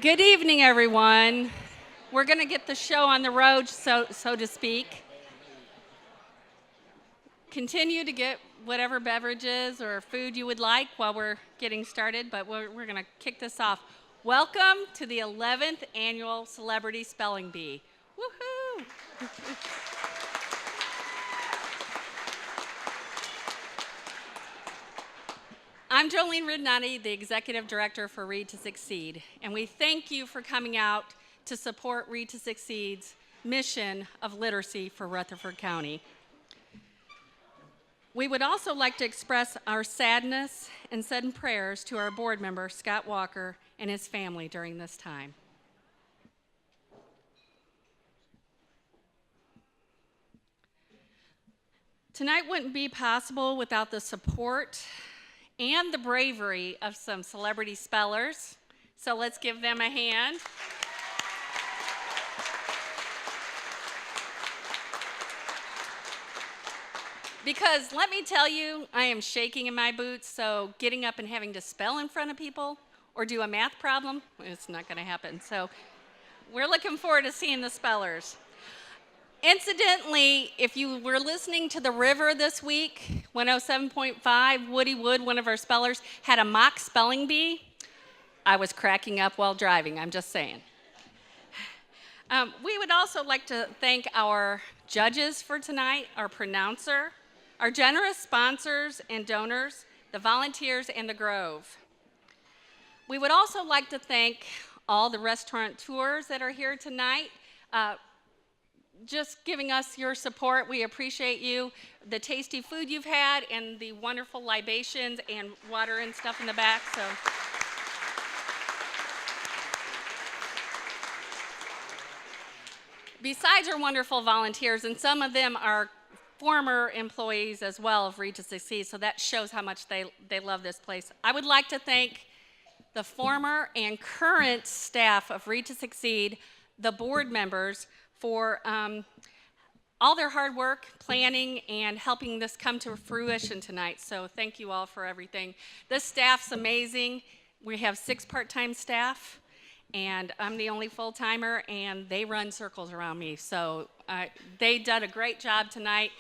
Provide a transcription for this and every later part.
Good evening, everyone. We're going to get the show on the road, so to speak. Continue to get whatever beverages or food you would like while we're getting started, but we're going to kick this off. Welcome to the 11th Annual Celebrity Spelling Bee. Woohoo! I'm Jolene Ridnati, the Executive Director for Read to Succeed, and we thank you for coming out to support Read to Succeed's mission of literacy for Rutherford County. We would also like to express our sadness and send prayers to our board member, Scott Walker, and his family during this time. Tonight wouldn't be possible without the support and the bravery of some celebrity spellers. So let's give them a hand. Because let me tell you, I am shaking in my boots, so getting up and having to spell in front of people or do a math problem, it's not going to happen. So we're looking forward to seeing the spellers. Incidentally, if you were listening to The River this week, 107.5, Woody Wood, one of our spellers, had a mock spelling bee. I was cracking up while driving, I'm just saying. We would also like to thank our judges for tonight, our pronouncer, our generous sponsors and donors, the volunteers, and the Grove. We would also like to thank all the restaurateurs that are here tonight. Just giving us your support. We appreciate you, the tasty food you've had, and the wonderful libations and water and stuff in the back. So, besides our wonderful volunteers, and some of them are former employees as well of Read to Succeed, so that shows how much they love this place. I would like to thank the former and current staff of Read to Succeed, the board members, for all their hard work, planning, and helping this come to fruition tonight. So thank you all for everything. This staff's amazing. We have 6 part-time staff, and I'm the only full-timer, and they run circles around me. So they did a great job tonight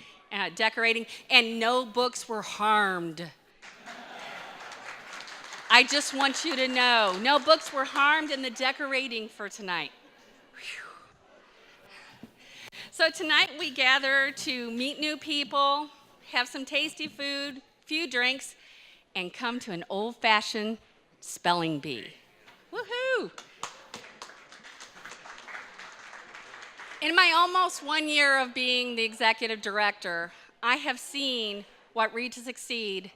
decorating, and no books were harmed. I just want you to know, no books were harmed in the decorating for tonight. So tonight we gather to meet new people, have some tasty food, few drinks, and come to an old-fashioned spelling bee. Woohoo! In my almost 1 year of being the executive director, I have seen what Read to Succeed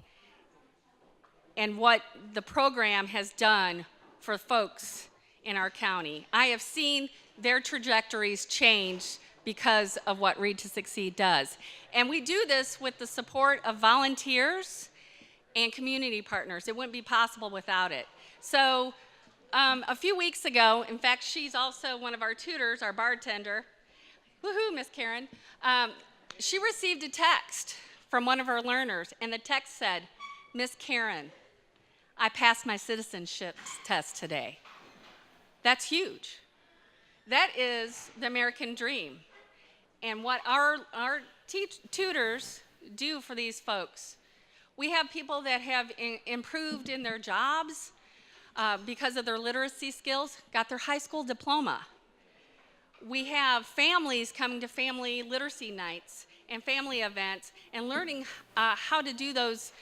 and what the program has done for folks in our county. I have seen their trajectories change because of what Read to Succeed does. And we do this with the support of volunteers and community partners. It wouldn't be possible without it. So a few weeks ago, in fact, she's also one of our tutors, our bartender. Woohoo, Miss Karen. She received a text from one of our learners, and the text said, "Miss Karen, I passed my citizenship test today." That's huge. That is the American dream. And what our tutors do for these folks. We have people that have improved in their jobs because of their literacy skills, got their high school diploma. We have families coming to family literacy nights and family events and learning how to do those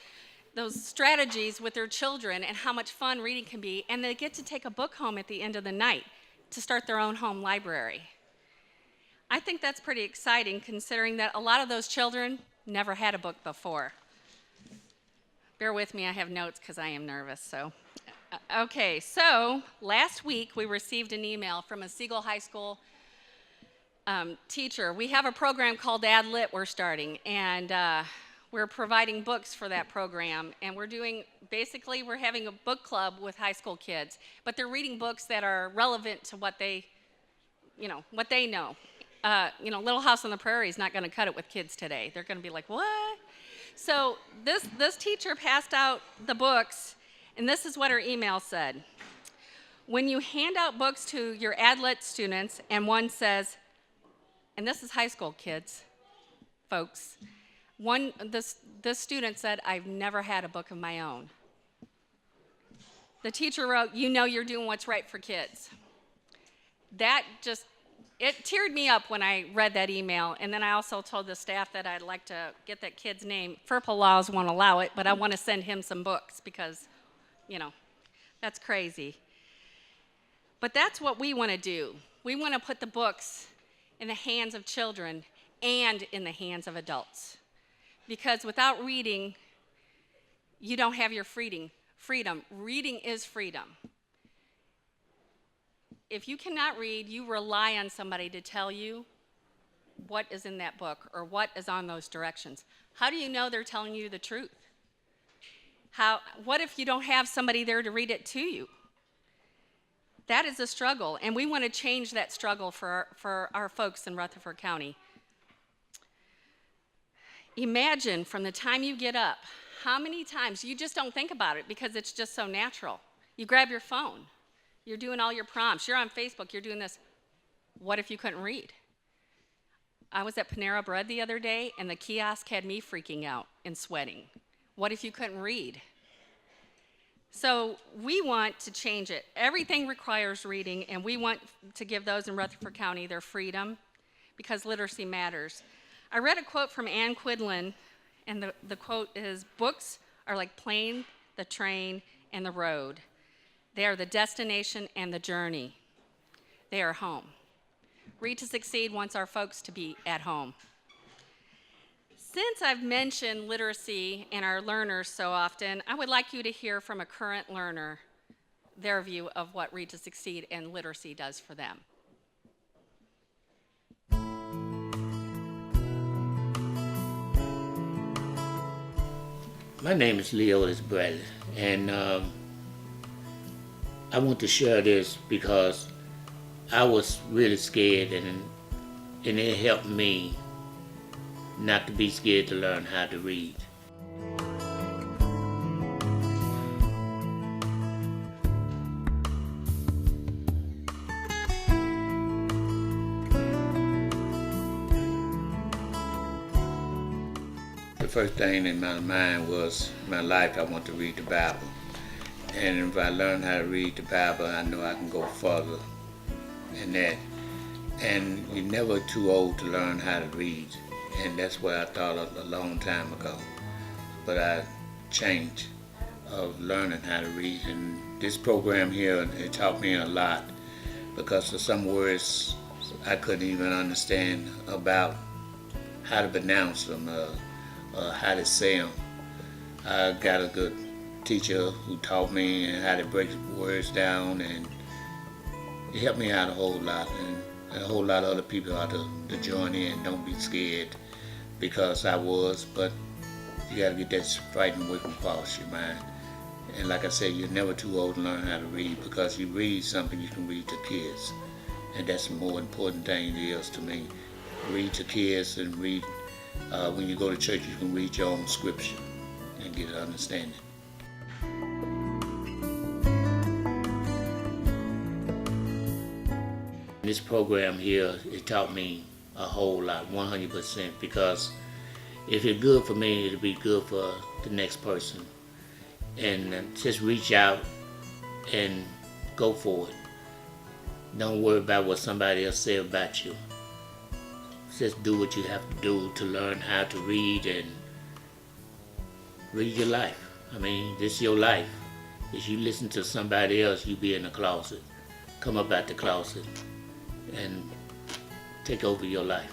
strategies with their children and how much fun reading can be. And they get to take a book home at the end of the night to start their own home library. I think that's pretty exciting considering that a lot of those children never had a book before. Bear with me, I have notes because I am nervous. Okay, so last week we received an email from a Siegel High School teacher. We have a program called Ad Lit we're starting, and we're providing books for that program, and we're having a book club with high school kids, but they're reading books that are relevant to what they know. Little House on the Prairie is not going to cut it with kids today. They're going to be like, what? So this teacher passed out the books, and this is what her email said. When you hand out books to your AdLit students and one says, and this is high school kids, folks, this student said, I've never had a book of my own. The teacher wrote, you know you're doing what's right for kids. That just, it teared me up when I read that email, and then I also told the staff that I'd like to get that kid's name. FERPA laws won't allow it, but I want to send him some books because, you know, that's crazy. But that's what we want to do. We want to put the books in the hands of children and in the hands of adults. Because without reading, you don't have your freedom. Reading is freedom. If you cannot read, you rely on somebody to tell you what is in that book or what is on those directions. How do you know they're telling you the truth? What if you don't have somebody there to read it to you? That is a struggle, and we want to change that struggle for our folks in Rutherford County. Imagine from the time you get up, how many times you just don't think about it because it's just so natural. You grab your phone, you're doing all your prompts, you're on Facebook, you're doing this. What if you couldn't read? I was at Panera Bread the other day, and the kiosk had me freaking out and sweating. What if you couldn't read? So we want to change it. Everything requires reading, and we want to give those in Rutherford County their freedom because literacy matters. I read a quote from Ann Quidlin, and the quote is, books are like plane, the train, and the road. They are the destination and the journey. They are home. Read to Succeed wants our folks to be at home. Since I've mentioned literacy and our learners so often, I would like you to hear from a current learner their view of what Read to Succeed and literacy does for them. My name is Leotis Bradley, and I want to share this because I was really scared, and it helped me not to be scared to learn how to read. The first thing in my mind was my life. I want to read the Bible, and if I learn how to read the Bible, I know I can go further in that. And you're never too old to learn how to read, and that's what I thought a long time ago. But I changed of learning how to read, and this program here, it taught me a lot because of some words I couldn't even understand about how to pronounce them. How to say them. I got a good teacher who taught me how to break words down, and it helped me out a whole lot, and a whole lot of other people ought to join in. Don't be scared, because I was, but you got to get that frightened away from across your mind. And like I said, you're never too old to learn how to read, because you read something you can read to kids, and that's the more important thing it is to me. Read to kids, and read. When you go to church, you can read your own scripture and get an understanding. This program here, it taught me a whole lot, 100%, because if it's good for me, it'll be good for the next person. And just reach out and go for it. Don't worry about what somebody else says about you. Just do what you have to do to learn how to read and read your life. I mean, this is your life. If you listen to somebody else, you be in the closet. Come up out the closet and take over your life.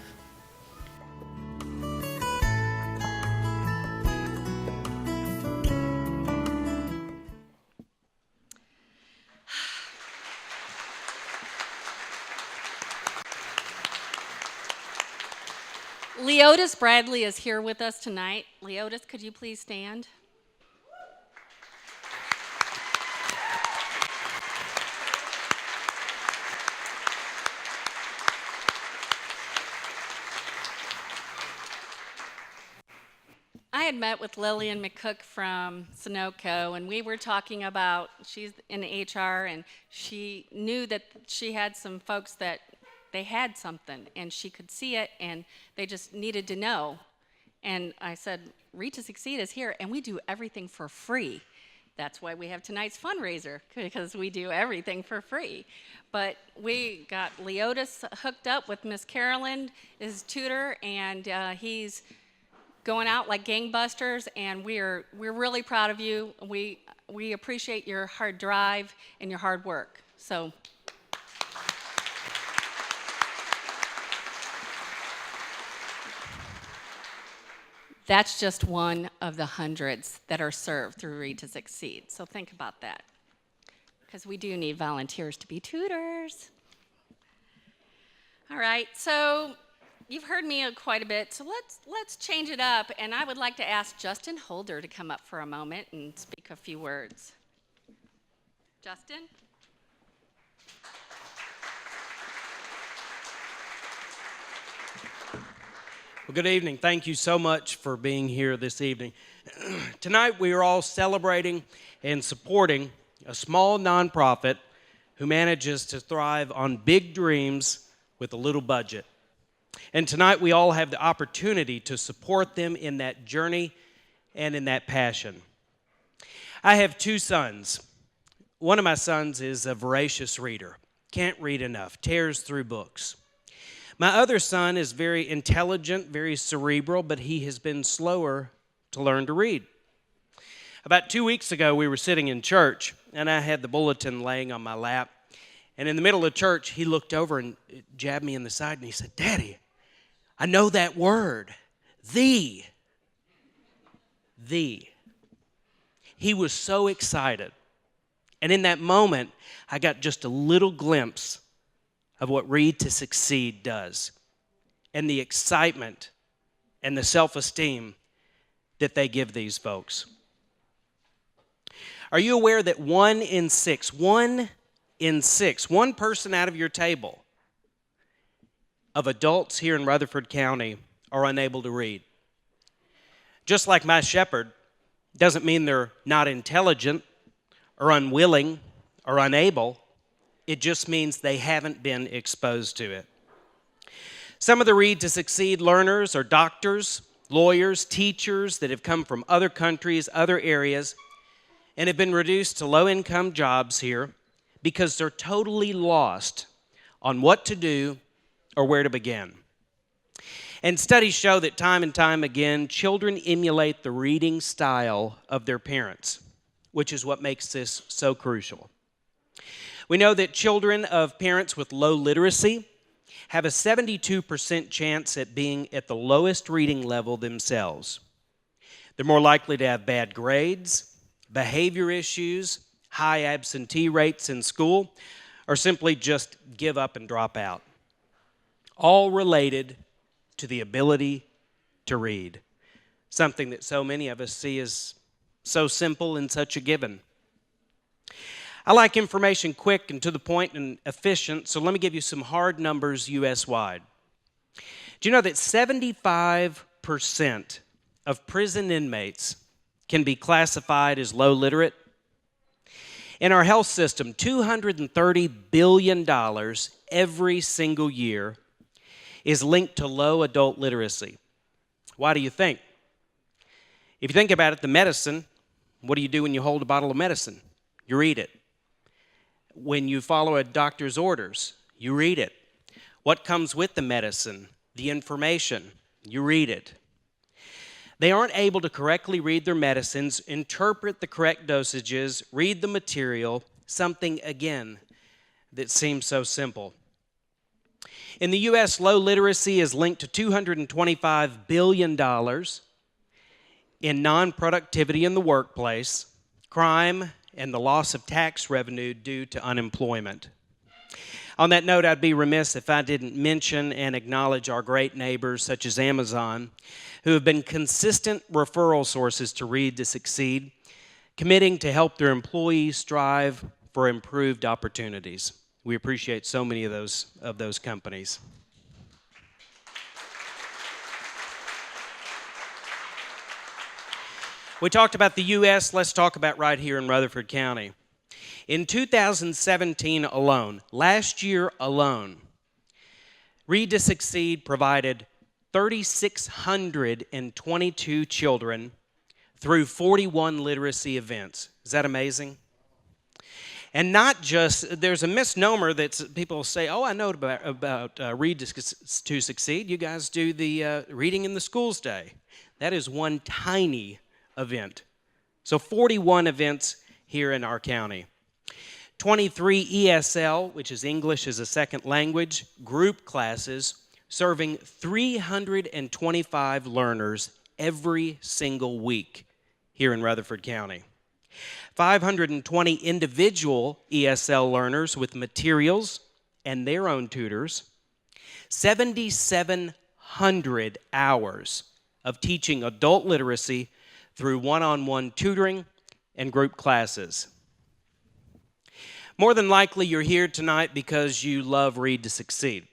Leotis Bradley is here with us tonight. Leotis, could you please stand? I I had met with Lillian McCook from Sunoco, and we were talking about, she's in HR, and she knew that she had some folks that they had something, and she could see it, and they just needed to know. And I said, Read to Succeed is here, and we do everything for free. That's why we have tonight's fundraiser, because we do everything for free. But we got Leotis hooked up with Miss Carolyn, his tutor, and he's going out like gangbusters, and we're really proud of you. We appreciate your hard drive and your hard work. So. That's just one of the hundreds that are served through Read to Succeed. So think about that, because we do need volunteers to be tutors. All right, so you've heard me quite a bit, so let's change it up, and I would like to ask Justin Holder to come up for a moment and speak a few words. Justin? Well, good evening. Thank you so much for being here this evening. Tonight we are all celebrating and supporting a small nonprofit who manages to thrive on big dreams with a little budget. And tonight we all have the opportunity to support them in that journey and in that passion. I have two sons. One of my sons is a voracious reader, can't read enough, tears through books. My other son is very intelligent, very cerebral, but he has been slower to learn to read. About 2 weeks ago, we were sitting in church, and I had the bulletin laying on my lap. And in the middle of church, he looked over and jabbed me in the side, and he said, "Daddy, I know that word, thee." Thee. He was so excited. And in that moment, I got just a little glimpse of what Read to Succeed does, and the excitement and the self-esteem that they give these folks. Are you aware that 1 in 6, 1 person out of your table of adults here in Rutherford County are unable to read? Just like my shepherd doesn't mean they're not intelligent or unwilling or unable. It just means they haven't been exposed to it. Some of the Read to Succeed learners are doctors, lawyers, teachers that have come from other countries, other areas, and have been reduced to low-income jobs here because they're totally lost on what to do or where to begin. And studies show that time and time again, children emulate the reading style of their parents, which is what makes this so crucial. We know that children of parents with low literacy have a 72% chance at being at the lowest reading level themselves. They're more likely to have bad grades, behavior issues, high absentee rates in school, or simply just give up and drop out. All related to the ability to read, something that so many of us see as so simple and such a given. I like information quick and to the point and efficient, so let me give you some hard numbers U.S.-wide. Do you know that 75% of prison inmates can be classified as low literate? In our health system, $230 billion every single year is linked to low adult literacy. Why do you think? If you think about it, the medicine, what do you do when you hold a bottle of medicine? You read it. When you follow a doctor's orders, you read it. What comes with the medicine? The information. You read it. They aren't able to correctly read their medicines, interpret the correct dosages, read the material, something, again, that seems so simple. In the U.S., low literacy is linked to $225 billion in non-productivity in the workplace, crime, and the loss of tax revenue due to unemployment. On that note, I'd be remiss if I didn't mention and acknowledge our great neighbors such as Amazon, who have been consistent referral sources to Read to Succeed, committing to help their employees strive for improved opportunities. We appreciate so many of those companies. We talked about the U.S., let's talk about right here in Rutherford County. In 2017 alone, last year alone, Read to Succeed provided 3,622 children through 41 literacy events. Is that amazing? And not just, there's a misnomer that people say, oh, I know about Read to Succeed. You guys do the Reading in the Schools Day. That is one tiny event. So 41 events here in our county. 23 ESL, which is English as a second language, group classes serving 325 learners every single week here in Rutherford County. 520 individual ESL learners with materials and their own tutors. 7,700 hours of teaching adult literacy through one-on-one tutoring and group classes. More than likely, you're here tonight because you love Read to Succeed.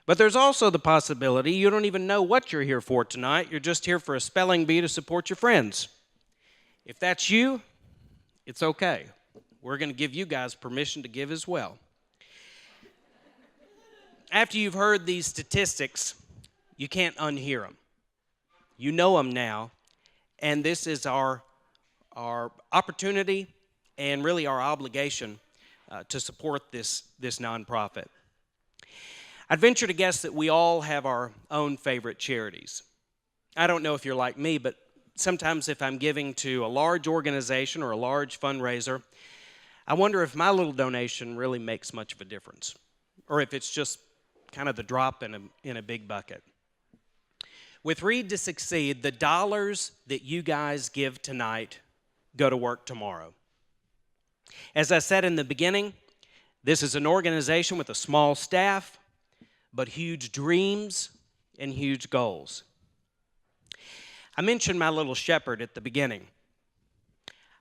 But there's also the possibility you don't even know what you're here for tonight. You're just here for a spelling bee to support your friends. If that's you, it's okay. We're going to give you guys permission to give as well. After you've heard these statistics, you can't unhear them. You know them now, and this is our opportunity and really our obligation to support this nonprofit. I'd venture to guess that we all have our own favorite charities. I don't know if you're like me, but sometimes if I'm giving to a large organization or a large fundraiser, I wonder if my little donation really makes much of a difference, or if it's just kind of the drop in a big bucket. With Read to Succeed, the dollars that you guys give tonight go to work tomorrow. As I said in the beginning, this is an organization with a small staff, but huge dreams and huge goals. I mentioned my little shepherd at the beginning.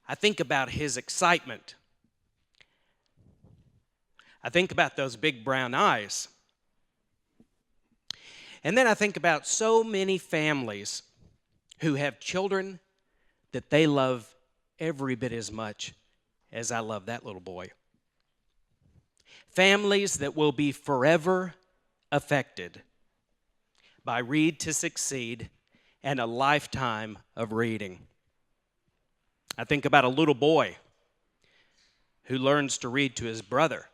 I think about his excitement. I think about those big brown eyes. And then I think about so many families who have children that they love every bit as much as I love that little boy. Families that will be forever affected by Read to Succeed and a lifetime of reading. I think about a little boy who learns to read to his brother,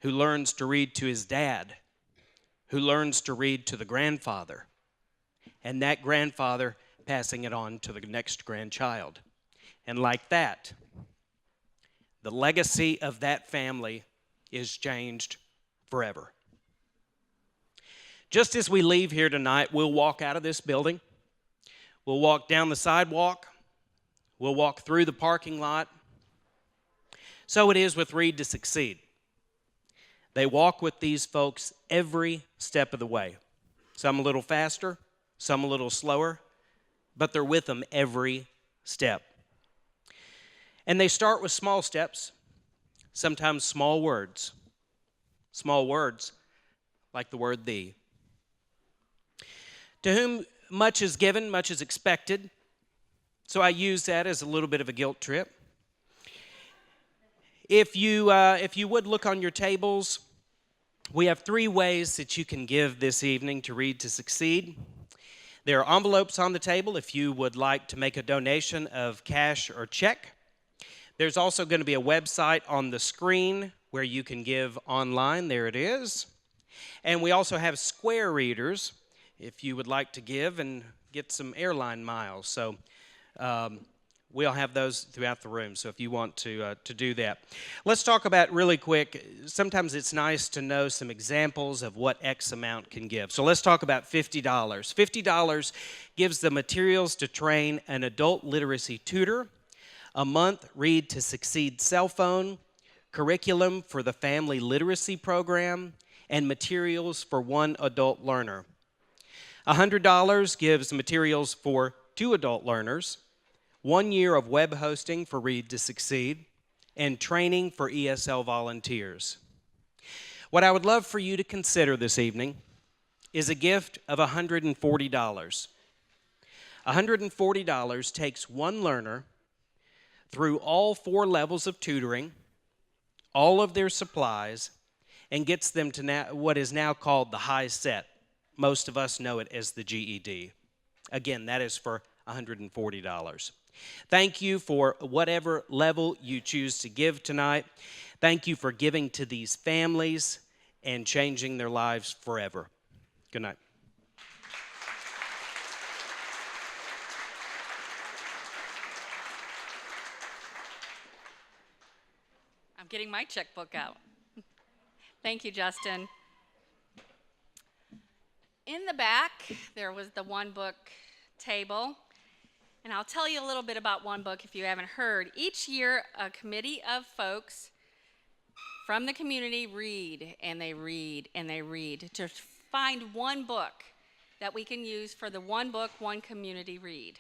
who learns to read to his dad, who learns to read to the grandfather, and that grandfather passing it on to the next grandchild. And like that, the legacy of that family is changed forever. Just as we leave here tonight, we'll walk out of this building. We'll walk down the sidewalk. We'll walk through the parking lot. So it is with Read to Succeed. They walk with these folks every step of the way. Some a little faster, some a little slower, but they're with them every step. And they start with small steps, sometimes small words. Small words like the word thee. To whom much is given, much is expected. So I use that as a little bit of a guilt trip. If you would look on your tables, we have 3 ways that you can give this evening to Read to Succeed. There are envelopes on the table if you would like to make a donation of cash or check. There's also going to be a website on the screen where you can give online. There it is. And we also have square readers if you would like to give and get some airline miles. So we'll have those throughout the room, so if you want to do that. Let's talk about really quick, sometimes it's nice to know some examples of what X amount can give. So let's talk about $50. $50 gives the materials to train an adult literacy tutor, a month Read to Succeed cell phone, curriculum for the family literacy program, and materials for 1 adult learner. $100 gives materials for 2 adult learners, 1 year of web hosting for Read to Succeed, and training for ESL volunteers. What I would love for you to consider this evening is a gift of $140. $140 takes one learner through all 4 levels of tutoring, all of their supplies, and gets them to what is now called the high set. Most of us know it as the GED. Again, that is for $140. Thank you for whatever level you choose to give tonight. Thank you for giving to these families and changing their lives forever. Good night. I'm getting my checkbook out. Thank you, Justin. In the back, there was the one book table. And I'll tell you a little bit about one book if you haven't heard. Each year, a committee of folks from the community read, and they read, and they read to find one book that we can use for the one book, one community read.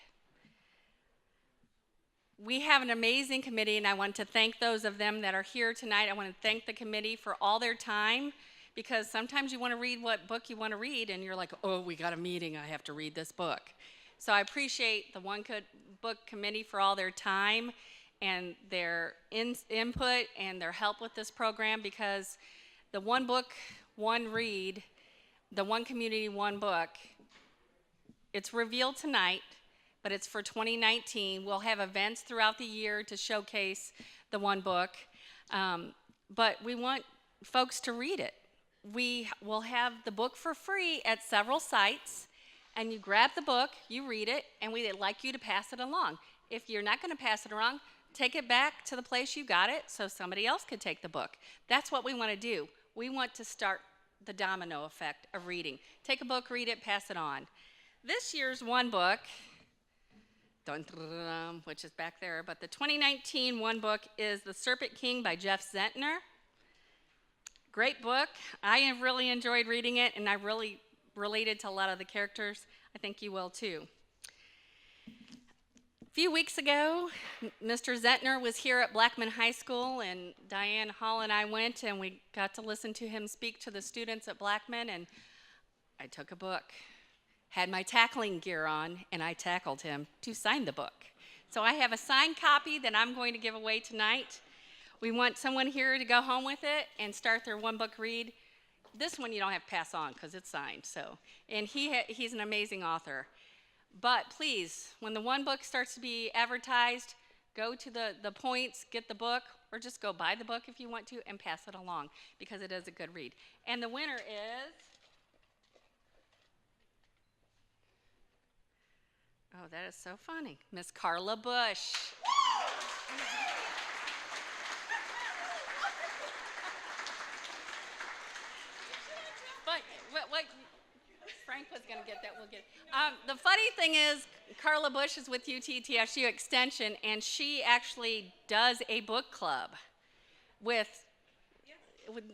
We have an amazing committee, and I want to thank those of them that are here tonight. I want to thank the committee for all their time, because sometimes you want to read what book you want to read, and you're like, oh, we got a meeting, I have to read this book. So I appreciate the One Book Committee for all their time and their input and their help with this program, because the one book, one read, the one community, one book, it's revealed tonight, but it's for 2019. We'll have events throughout the year to showcase the one book, but we want folks to read it. We will have the book for free at several sites. And you grab the book, you read it, and we'd like you to pass it along. If you're not going to pass it along, take it back to the place you got it so somebody else could take the book. That's what we want to do. We want to start the domino effect of reading. Take a book, read it, pass it on. This year's one book, which is back there, but the 2019 one book is The Serpent King by Jeff Zentner. Great book. I have really enjoyed reading it, and I really related to a lot of the characters. I think you will too. A few weeks ago, Mr. Zentner was here at Blackman High School, and Diane Hall and I went, and we got to listen to him speak to the students at Blackman, and I took a book, had my tackling gear on, and I tackled him to sign the book. So I have a signed copy that I'm going to give away tonight. We want someone here to go home with it and start their one book read. This one you don't have to pass on because it's signed. And he's an amazing author. But please, when the one book starts to be advertised, go to the points, get the book, or just go buy the book if you want to and pass it along, because it is a good read. And the winner is, oh, that is so funny, Miss Karla Bush. What Frank was going to get that, we'll get it. The funny thing is, Karla Bush is with UT-TSU Extension, and she actually does a book club with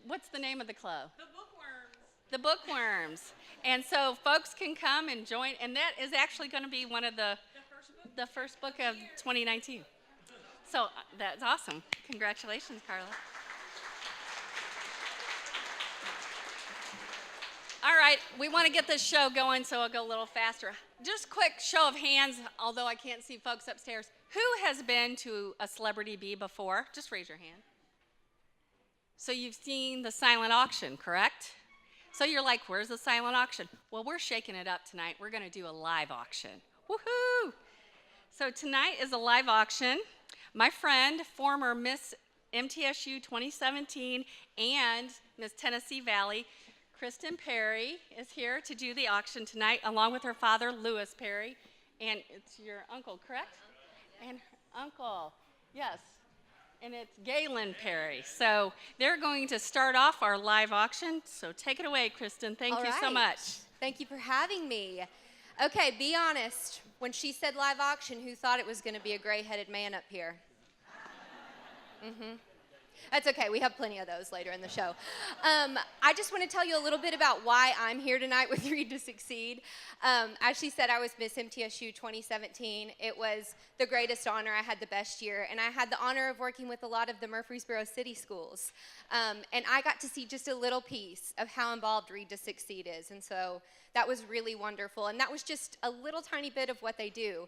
what's the name of the club? The Bookworms. The Bookworms. And so folks can come and join, and that is actually going to be one of the first book of 2019. So that's awesome. Congratulations, Karla. All right, we want to get this show going, so I'll go a little faster. Just quick show of hands, although I can't see folks upstairs. Who has been to a Celebrity Bee before? Just raise your hand. So you've seen the silent auction, correct? So you're like, where's the silent auction? Well, we're shaking it up tonight. We're going to do a live auction. Woohoo! So tonight is a live auction. My friend, former Miss MTSU 2017 and Miss Tennessee Valley, Kristin Perry, is here to do the auction tonight, along with her father, Lewis Perry. And it's your uncle, correct? And her uncle, yes. And it's Galen Perry. So they're going to start off our live auction. So take it away, Kristin. Thank you so much. Thank you for having me. Okay, be honest. When she said live auction, who thought it was going to be a gray-headed man up here? That's okay. We have plenty of those later in the show. I just want to tell you a little bit about why I'm here tonight with Read to Succeed. As she said, I was Miss MTSU 2017. It was the greatest honor. I had the best year, and I had the honor of working with a lot of the Murfreesboro City schools. And I got to see just a little piece of how involved Read to Succeed is. And so That was really wonderful, and that was just a little tiny bit of what they do.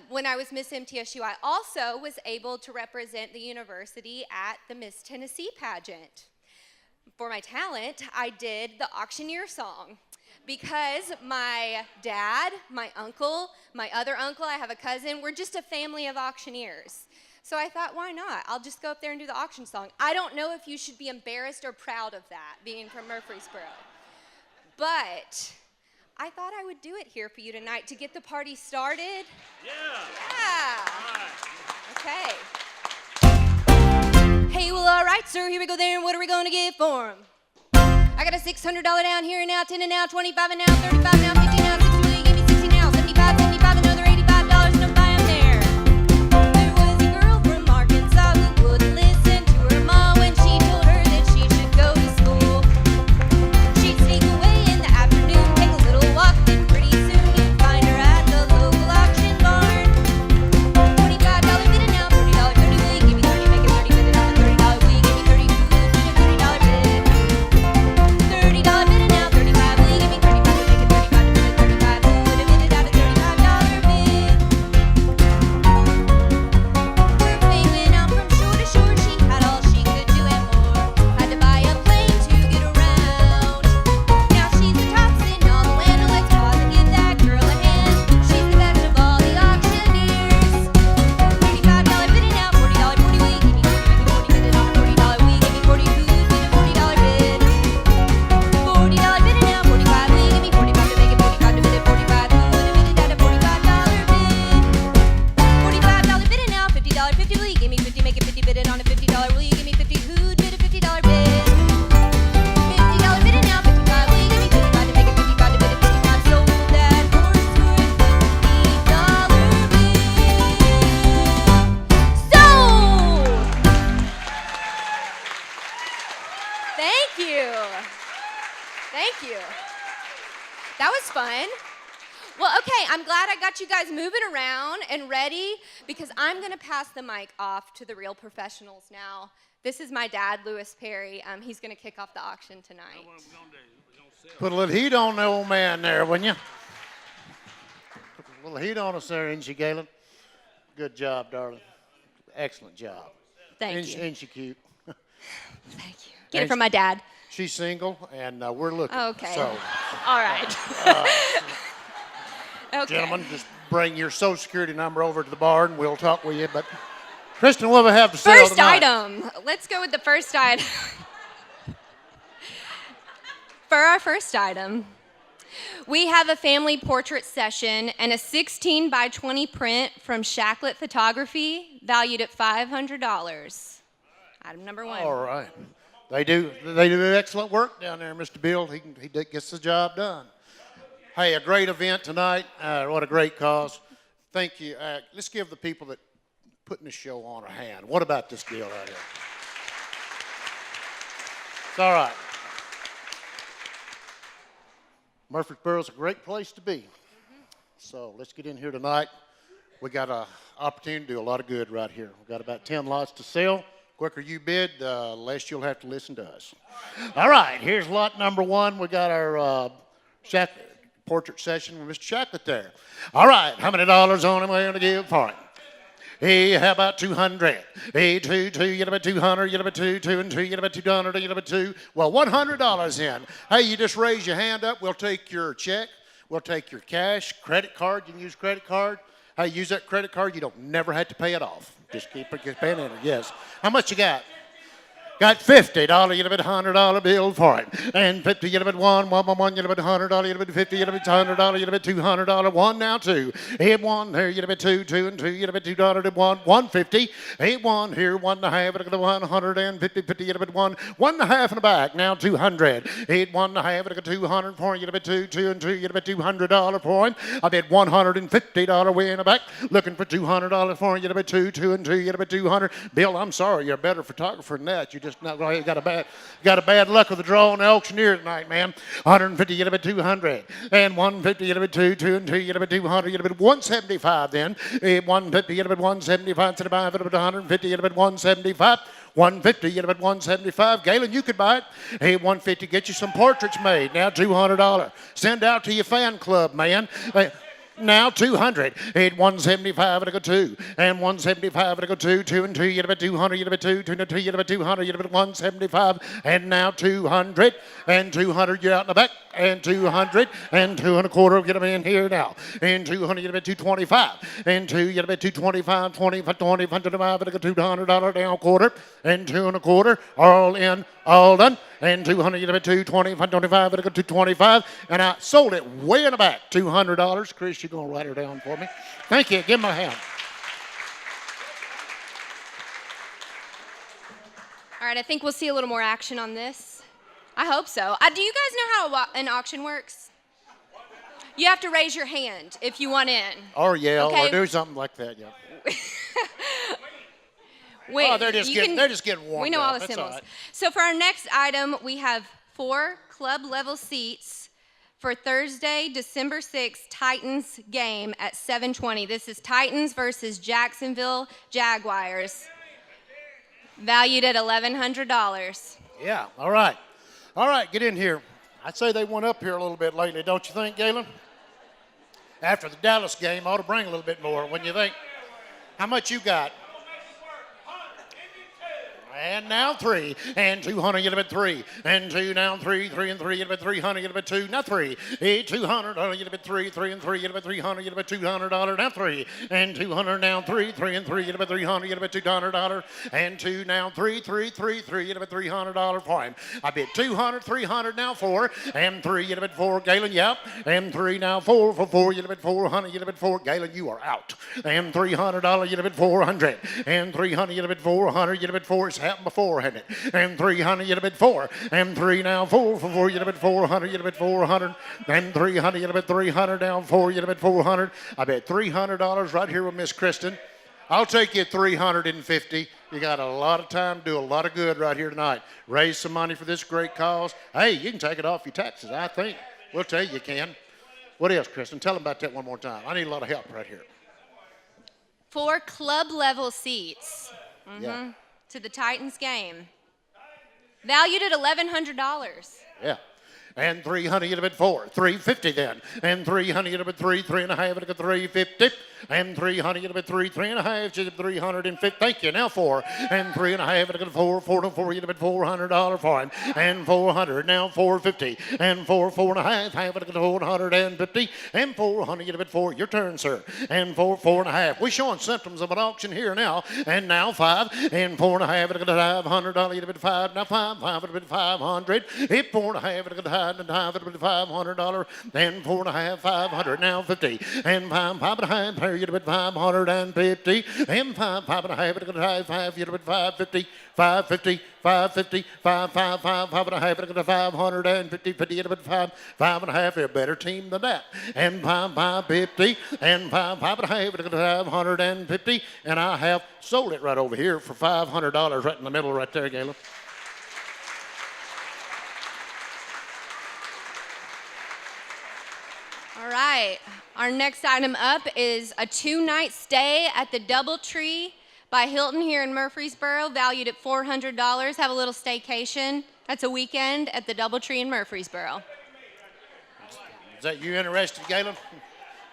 When I was Miss MTSU, I also was able to represent the university at the Miss Tennessee pageant. For my talent, I did the Auctioneer Song because my dad, my uncle, my other uncle, I have a cousin, we're just a family of auctioneers. So I thought, why not? I'll just go up there and do the auction song. I don't know if you should be embarrassed or proud of that, being from Murfreesboro. But I thought I would do it here for you tonight to get the party started. Yeah. Okay. Hey, well, all right, sir, here we go there, and what are we going to get for him? I got a $600 down here and now, 10 and now, 25 and now, 35 now, 50 now, 60 will you give me 60 now, 75, 75, another $85, and I'm buying there. There was a girl from Arkansas who wouldn't listen to her mom when she told her that she should go to school. She'd sneak away in the afternoon, take a little walk, and pretty soon you'd find her at the local auction barn. $25 bid and now, $30, 30 will you give me 30, make it 30, bid it on the $30, will you give me 30, who would need a $30 bid? $30 bid and now, 35, will you give me 35 to make it 35 to bid it 35, who would have bid it out a $35 bid? Her fame went out from shore to shore, she had all she could do and more, had to buy a plane to get around. Now she's the top in all the land, and let's pause and give that girl a hand. She's the best of all the auctioneers. $35 bid and now, $40, 40 will you give me 40, make it 40 bid it on a $40, will you give me 40, who would bid a $40 bid? $40 bid and now, 45 will you give me 45 to make it 45 to bid it 45, who would have bid it at a $45 bid? $45 bid and now, $50, 50 will you give me 50, make it 50 bid it on a $50, will you give me 50, who'd bid a $50 bid? $50 bid and now, 55 will you give me 55 to make it 55 to bid it 55, sold that horse for a $50 bid. Sold! Thank you. Thank you. That was fun. Well, okay, I'm glad I got you guys moving around and ready because I'm going to pass the mic off to the real professionals now. This is my dad, Lewis Perry. He's going to kick off the auction tonight. Put a little heat on the old man there, wouldn't you? Put a little heat on us there, ain't she, Galen? Good job, darling. Excellent job. Thank you. Ain't she cute? Thank you. Get it from my dad. She's single, and we're looking. Okay. So, All right. Okay. gentlemen, just bring your Social Security number over to the bar, and we'll talk with you. But, Kristen, what do we have to sell First tonight? item. Let's go with the first item. For our first item, we have a family portrait session and a 16 by 20 print from Shacklet Photography, valued at $500. Item number one. All right. They do excellent work down there, Mr. Bill. He gets the job done. Hey, a great event tonight. What a great cause. Thank you. Let's give the people that putting this show on a hand. What about this deal right here? It's all right. Murfreesboro's a great place to be. So let's get in here tonight. We got an opportunity to do a lot of good right here. We've got about 10 lots to sell. Quicker you bid, the less you'll have to listen to us. All right, here's lot number one. We got our portrait session with Mr. Shacklet there. All right, how many dollars on him are we going to give for it? Hey, how about 200? Hey, two, you get about 200, you get about two, and two, you get about 200, you get about two. Well, $100 in. Hey, you just raise your hand up. We'll take your check. We'll take your cash, credit card. You can use credit card. Hey, use that credit card. You don't never have to pay it off. Just keep paying it. Yes. How much you got? Got $50, you get a $100 bill for it. And 50, you get a bit one, you get a bit $100, you get a bit 50, you get a bit $100, you get a bit $200, one now two. Hit one there, you get a bit two, and two, you get a bit $2, one, 150. Hit one here, 1.5, and I get a 150, 50, you get a bit one, 1.5 in the back, now 200. Hit 1.5, and I got 200 for it, you get a bit two, and two, you get a bit $200 for it. I bid $150 way in the back, looking for $200 for it, you get a bit two, and two, you get a bit 200. Bill, I'm sorry, you're a better photographer than that. You just not right. Got a bad luck with the draw on the auctioneer tonight, man. 150, you get a bit 200, and 150, you get a bit two, and two, you get a bit 200, you get a bit 175. Then 150, you get a bit 175, 75, you get a bit 150, you get a bit 175. 150, you bet 175. Galen, you could buy it. Hey, 150, get you some portraits made. Now $200. Send out to your fan club, man. Now 200. At 175, it'll go 2. And 175, it'll go 2. 2 and 2, you bet 200, you bet 2. 2 and 2, you bet 200, you bet 175. And now 200. And 200, you're out in the back. And 200. And 2 and a quarter, get them in here now. And 200, you bet 225. And 2, you bet 225. 25, 25, it'll go $200 down quarter. And 2 and a quarter, all in, all done. And 200, you bet 225, 25, it'll go 225. And I sold it way in the back, $200. Chris, you're going to write her down for me. Thank you. Give me a hand. All right, I think we'll see a little more action on this. I hope so. Do you guys know how an auction works? You have to raise your hand if you want in. Or yell, Okay. or do something like that, yeah. Wait, Oh, they're just getting warmed up. We know all the That's symbols. all right. So for our next item, we have 4 club level seats for Thursday, December 6th, Titans game at 7:20. This is Titans versus Jacksonville Jaguars, valued at $1,100. Yeah, all right. All right, get in here. I'd say they went up here a little bit lately, don't you think, Galen? After the Dallas game, I ought to bring a little bit more, wouldn't you think? How much you got? And now 3, and 200, you bet 3, and 2, now 3, 3 and 3, you bet 300, you bet 2, now 3, 200, you bet 3, 3 and 3, you bet 300, you bet $200, now 3, and 200, now 3, 3 and 3, you bet 300, you bet $200, and 2, now 3, 3, 3, 3, you bet $300 for him. I bet 200, 300, now 4, and 3, you bet 4, Galen, yep, and 3, now 4, for 4, you bet 400, you bet 4, Galen, you are out, and $300, you bet 400, and 300, you bet 400, you bet 4, it's happened before, hadn't it? And 300, you bet 4, and 3 now 4 for 4, you bet 400, you bet 400, and 300, you bet 300 down 4, you bet 400. I bet $300 right here with Miss Kristin. I'll take you 350. You got a lot of time to do a lot of good right here tonight. Raise some money for this great cause. Hey, you can take it off your taxes, I think. We'll tell you can. What else, Kristin? Tell them about that one more time. I need a lot of help right here. 4 club level seats. Yeah. To the Titans game, valued at $1,100. Yeah. And 300, you bet 4. 350 then. And 300, you bet 3, 3 and a half, it'll go 350. And 300, you bet 3, 3 and a half, you bet 350. Thank you. Now 4. And 3 and a half, it'll go 4, 4 to 4, you bet $400 for him. And 400, now 450. And 4, 4 and a half, it'll go 450. And 400, you bet 4. Your turn, sir. And 4, 4 and a half. We're showing symptoms of an auction here now. And now 5. And 4 and a half, it'll go $500, you bet 5. Now 5, 5, it'll be 500. If 4 and a half, it'll go and half, it'll be $500, and 4 and a half, 500, now 50, and 5, 5 and a half, here you'd have been 550, and 5, 5 and a half, it'll go 5, you'd have been 550, 550, 550, 5, 5, 5, 5 and a half, it'll go 550, 50, you'd have been 5, 5 and a half, a better team than that, and 5, 550, and 5, 5 and a half, it'll go 550, and I have sold it right over here for $500 right in the middle right there, Galen. All right, our next item up is a 2-night stay at the DoubleTree by Hilton here in Murfreesboro, valued at $400. Have a little staycation. That's a weekend at the DoubleTree in Murfreesboro. Is that you interested, Galen?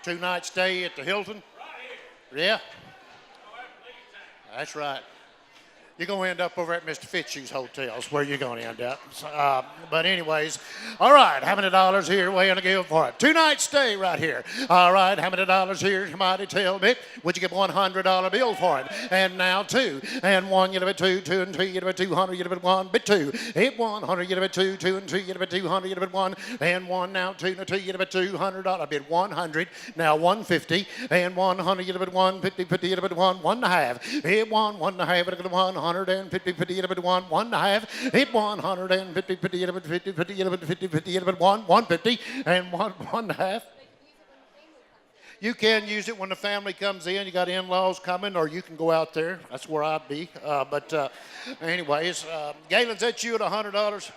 2-night stay at the Hilton? Yeah? That's right. You're going to end up over at Mr. Fitzhugh's Hotel is where you're going to end up. But anyways, all right, how many dollars here? We're going to give for it. 2-night stay right here. All right, how many dollars here? Somebody tell me. Would you give $100 bill for it? And now 2. And 1, you'd have 2, 2 and 2, you'd have 200, you'd have 1, but 2. Hit 100, you'd have 2, 2 and 2, you'd have 200, you'd have 1. And 1, now 2, now 2, you'd have $200. I bid 100, now 150. And 100, you'd have 150, 50, you'd have 1, 1 and a half. Hit 1, 1 and a half, you'd have 100. 150, 50, 1, 1 and a half, 8, 150, 50, 50, 50, 50, 50, 1, 150, and 1, 1 and a half. You can use it when the family comes in. You got in-laws coming, or you can go out there. That's where I'd be. Anyways, Galen's at you at $100.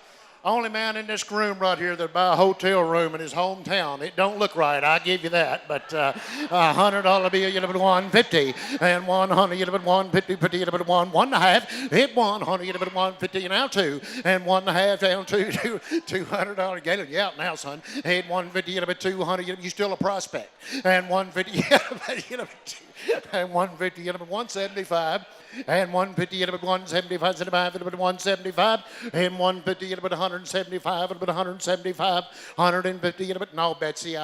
Only man in this room right here that buy a hotel room in his hometown. It don't look right, I give you that. But $100 bill, you know, but 150, and 100, you know, but 150, 50, you know, but 1.5. Hit 100, you know, but 150, and now 2, and 1.5 down to $200. Galen, you out now, son. Hit 150, you know, but 200, you still a prospect, and 150, you know, and 150, you know, but 175. And 150, you know, but 175, 75, you know, but 175, and 150, you know, but 175, you know, but 175, 150, you know, but no, Betsy,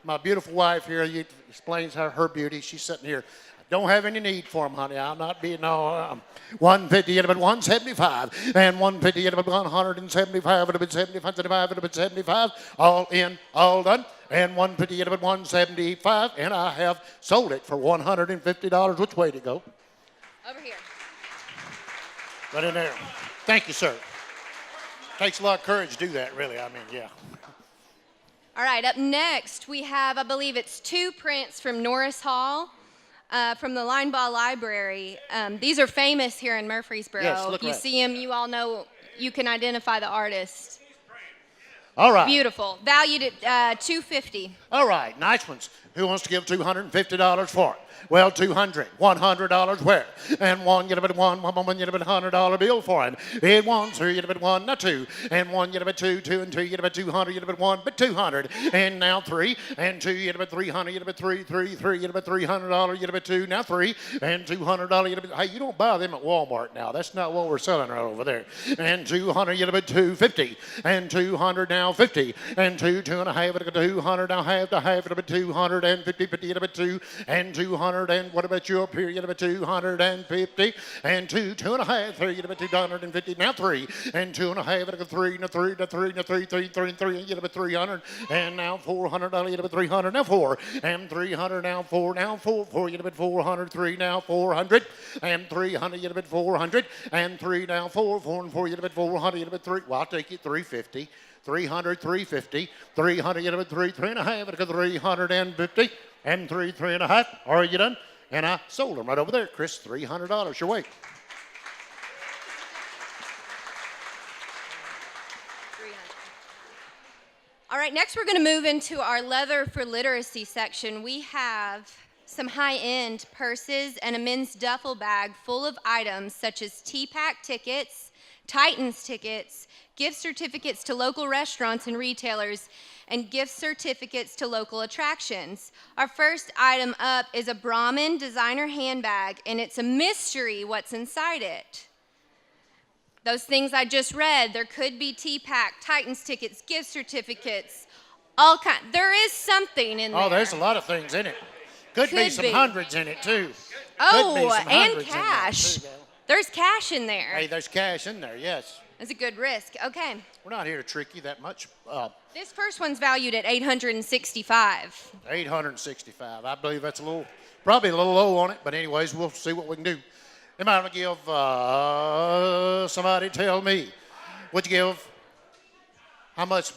my beautiful wife here explains her beauty. She's sitting here. I don't have any need for them, honey. I'll not be, no, 150, you know, but 175, and 150, you know, but 175, you know, but 75, 75, you know, but 75, all in, all done. And 150, you know, but 175, and I have sold it for $150. Which way to go? Over here. Right in there. Thank you, sir. Takes a lot of courage to do that, really. I mean, yeah. All right, up next we have, I believe it's 2 prints from Norris Hall from the Linebaugh Library. These are famous here in Murfreesboro. Yes, look if you right. see them, you all know, you can identify the artist. All right. Beautiful. Valued at $250. All right, nice ones. Who wants to give $250 for it? Well, $200, $100 where? And one, you know, but one, you know, but $100 bill for him. And 1, 2, you know, but 1, not 2. And 1, you know, but 2, 2 and 2, you know, but 200, you know, but 1, but 200. And now 3, and 2, you know, but 300, you know, but 3, 3, 3, you know, but $300, you know, but 2, now 3, and $200, you know, but, hey, you don't buy them at Walmart now. That's not what we're selling right over there. And 200, you know, but 250, and 200, now 50, and 2, 2.5, 200, now half, to half, you know, but 250, 50, you know, but 2, and 200. And what about you up here? You know, about 250, and 2, 2.5, 3, you know, about 250, now 3, and 2.5, and 3, and 3, and 3, and 3, 3, 3, and 3, you know, about 300, and now $400, you know, about 300, now 4, and 300, now 4, now 4, 4, you know, about 400, 3, now 400, and 300, you know, about 400, and 3, now 4, 4, and 4, you know, about 400, you know, about 3, well, I'll take it, 350, 300, 350, 300, you know, about 3, 3.5, and 350, and 3, 3.5. Are you done? And I sold them right over there, Chris. $300 your way. All right, next we're going to move into our Leather for Literacy section. We have some high-end purses and a men's duffel bag full of items such as T-Pack tickets, Titans tickets, gift certificates to local restaurants and retailers, and gift certificates to local attractions. Our first item up is a Brahmin designer handbag, and it's a mystery what's inside it. Those things I just read, there could be T-Pack, Titans tickets, gift certificates, all kind. There is something in there. Oh, there's a lot of things in it. Could be some hundreds in it, too. Oh, Could be some and hundreds cash. in there, too, There's cash in there. hey, there's cash in there, yes. That's a good risk. Okay. We're not here to trick you that much. This first one's valued at $865. $865. I believe that's probably a little low on it, but anyways, we'll see what we can do. Am I going to give, somebody tell me, what'd you give? How much?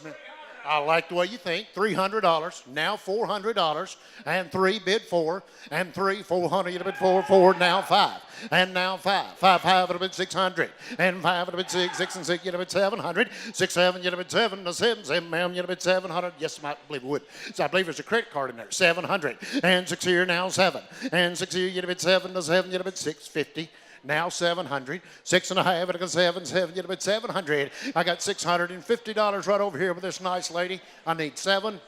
I like the way you think. $300, now $400, and 3 bid 4, and 3, 400, you bid 4, 4, now 5, and now 5, 5, 5, it'll bid 600, and 5, it'll bid 6, 6 and 6, you'll bid 700, 6, 7, you'll bid 7, 7, 7, ma'am, you'll bid 700, yes, I believe it would, so I believe there's a credit card in there, 700, and 6 here, now 7, and 6 here, you'll bid 7, 7, you'll bid 650, now 700, 6.5, and I got 7, 7, you know, but 700. I got $650 right over here with this nice lady. I need $700,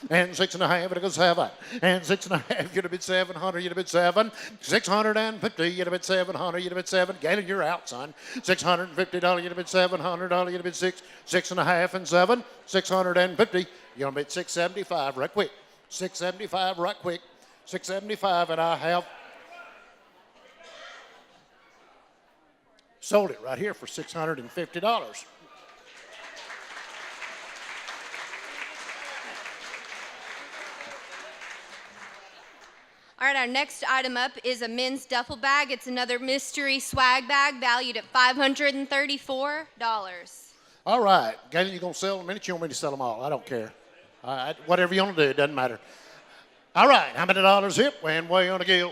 and 6.5, and I got 7, and 6.5, you know, but 700, you know, but 7, 650, you know, but 700, you know, but 7. Galen, you're out, son. $650, you know, but $700, you know, but 6, 6.5, and 7, 650. You know, but 675 right quick. 675 right quick. 675, and I have sold it right here for $650. All right, our next item up is a men's duffel bag. It's another mystery swag bag valued at $534. All right. Galen, you going to sell them? You want me to sell them all? I don't care. Whatever you want to do, it doesn't matter. All right. How many dollars here? And what you going to give?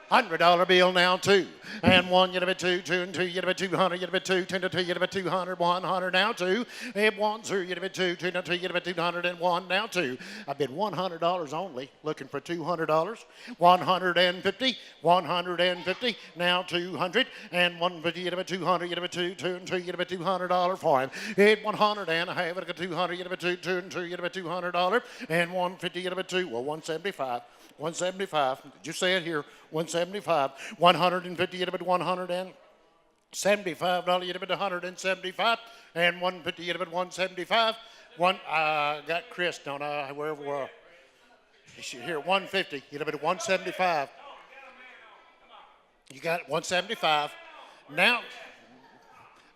$100 bill now, 2. And 1, you know, 2, 2 and 2, you know, 200, you know, 2, 10 to 2, you know, 200, 100 now, 2. And 1, 2, you know, 2, 2 to 2, you know, 200 and 1 now, 2. I bid $100 only, looking for $200. 150, 150, now 200, and 150, you know, 200, you know, 2, 2 and 2, you know, $200 for him. Hit 100 and a half, it got 200, you know, 2, 2 and 2, you know, $200, and 150, you know, 2, well, 175. 175. Did you say it here? 175. 150. You bid $175. You bid 175. And 150. You bid 175. Got Chris, don't I? Wherever we are. Here, 150. You bid 175. You got 175. Now,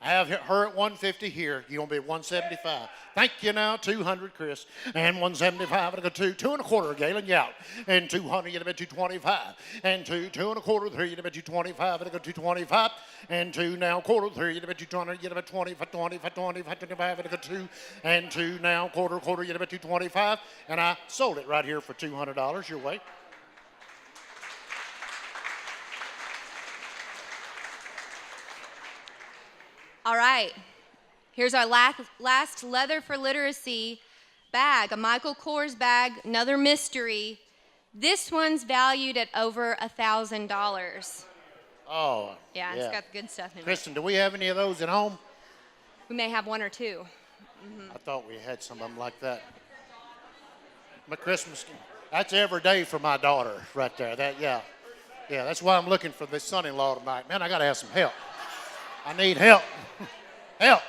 I have her at 150 here. You're going to be 175. Thank you now, 200, Chris. And 175, and I go 2, 2 and a quarter, Galen, you out. And 200, you bet 225. And 2, 2 and a quarter, 3, you bet 225, and I go 225. And 2 now, quarter, 3, you bet 200, you bet 25, 25, 25, 25, and I go 2. And 2 now, quarter, you bet 225. And I sold it right here for $200 your way. All right. Here's our last Leather for Literacy bag, a Michael Kors bag, another mystery. This one's valued at over $1,000. Oh, yeah, it's got the good stuff in it. Kristin, do we have any of those at home? We may have 1 or 2. I thought we had some of them like that. My Christmas, that's every day for my daughter right there. Yeah, that's why I'm looking for this son-in-law tonight. Man, I got to have some help. I need help. Help.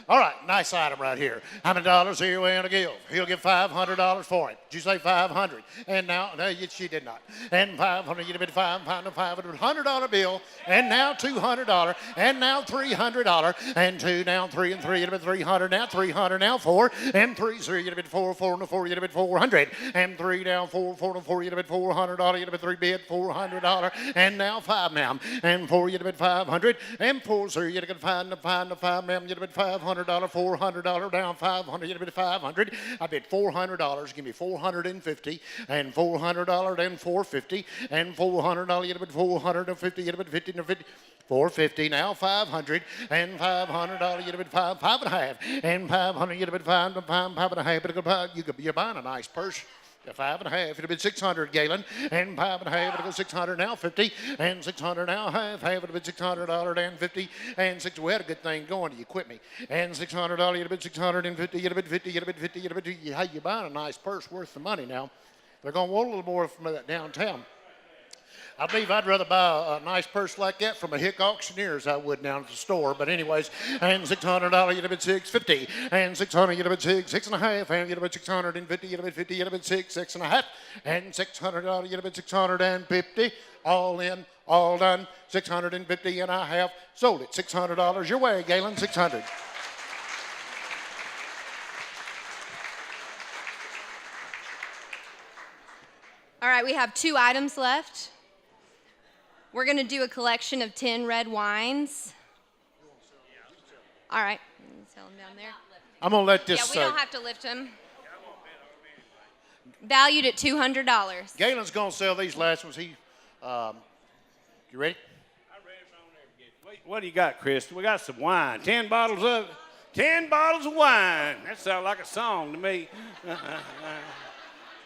All right, nice item right here. How many dollars are you willing to give? He'll give $500 for it. Did you say 500? And now, no, she did not. And 500, you'd have been $500 bill. And now $200. And now $300. And 2 now, 3 and 3, you'd have been 300 now, 300 now, 4. And 3, 3, you'd have been 4, 4 and 4, you'd have been 400. And 3 now, 4, 4 and 4, you'd have been $400, you'd have been 3 bid, $400. And now 5 now. And 4, you'd have been 500. And 4, 3, you'd have been 5 ma'am, you'd have been $500. $400 down, 500, you'd bid 500. I bid $400. Give me $450 and $400 and $450 and $400. You'd bid $450. You'd bid 50 and 50. $450 now, $500 and $500. You'd bid 5 and a half and $500. You'd bid 5 and a half. You're buying a nice purse. 5 and a half, it'd have been 600, Galen, and 5 and a half, it'll go 600 now, 50, and 600 now, half, it'd have been $600 and 50, and 6. We had a good thing going. You quit me, and $600, you'd have been 650, you'd have been 50, you'd have been 50, you'd have been 50. How you buying a nice purse worth the money now? They're going to want a little more from that downtown. I believe I'd rather buy a nice purse like that from a Hick Auctioneers I would down at the store. But anyways, and $600, you'd have been $650. And $600, you'd have been 6 and a half. And you'd have been $650, you'd have been 50, you'd have been 6 and a half. And $600, you'd have been $650. All in, all done, 650 and a half. Sold it, $600 your way, Galen, 600. All right, we have 2 items left. We're going to do a collection of 10 red wines. All right. Sell them down there. I'm going to let this... Yeah, we don't have to lift them. Valued at $200. Galen's going to sell these last ones. You ready? What do you got, Chris? We got some wine. 10 bottles of wine. That sounds like a song to me.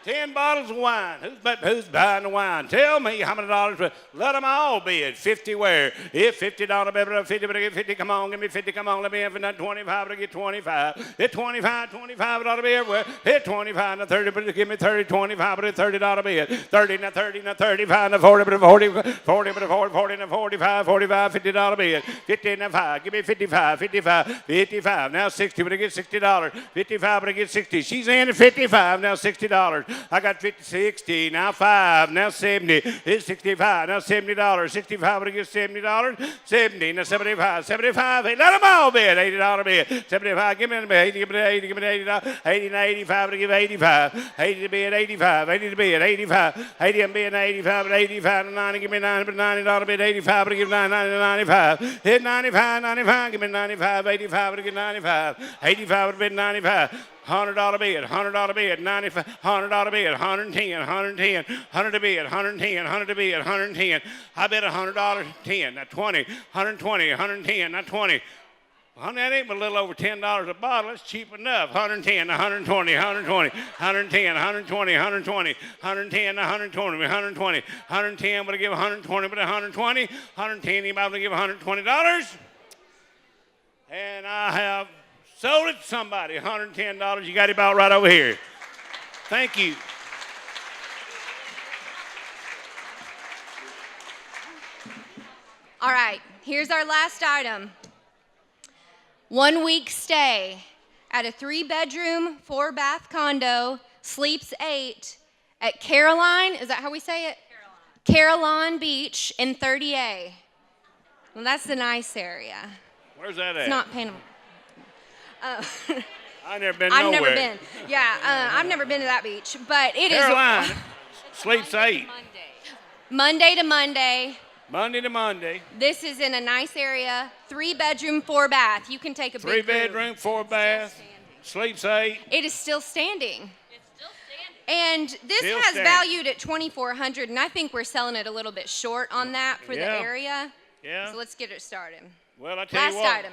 10 bottles of wine. Who's buying the wine? Tell me how many dollars. Let them all bid. 50 where? If $50, baby, 50, but I get 50. Come on, give me 50. Come on, let me have another 25, but I get 25. Hit 25, it ought to be everywhere. Hit 25, now 30, but give me 30, 25, but it's $30 bid. 30, now 30, now 35, now 40, but 40, 40, but 40, 40, now 45, 45, $50 bid. 50, now 5, give me 55, 55, now 60, but I get $60. 55, but I get 60. She's in at 55, now $60. I got 50, 60, now 5, now 70. It's 65, now $70. 65, but I get $70. 70, now 75, 75. Hey, let them all bid. $80 bid. 75, give me the bid. 80, give me the 80, give me the $80. 80, now 85, but I give 85. 80 to bid, 85. 80 to bid, 85. 80, I'm bidding 85, but 85 to 90, give me 90, but $90 bid. 85, but I give 90 to 95. Hit 95, 95, give me 95. 85, but I get 95. 85, but I bid 95. $100 bid, $100 bid, 95, $100 bid, 110, 110, 100 to bid, 110, 100 to bid, 110. I bet $100, 10, not 20, 120, 110, not 20. Honey, that ain't but a little over $10 a bottle. That's cheap enough. 110, 120, 120, 110, 120, 120, 110, 120, 120, 110, but I give 120, but 120, 110, anybody to give $120? And I have sold it to somebody, $110. You got it about right over here. Thank you. All right, here's our last item. 1 week stay at a 3-bedroom, 4-bath condo, sleeps 8 at Caroline, is that how we say it? Caroline Beach in 30A. Well, that's the nice area. Where's that at? It's not Panama. I've never been I've nowhere. never been. Yeah, I've never been to that beach, but it Caroline is sleeps 8. Monday to Monday. Monday to Monday. This is in a nice area, 3-bedroom, 4-bath. You can take a big group. 3-bedroom, 4-bath, sleeps 8. It is still standing. And this Still has standing. valued at $2,400, and I think we're selling it a little bit short on that for the Yeah. area. Yeah. So let's get it started. Well, I tell Last you what. item.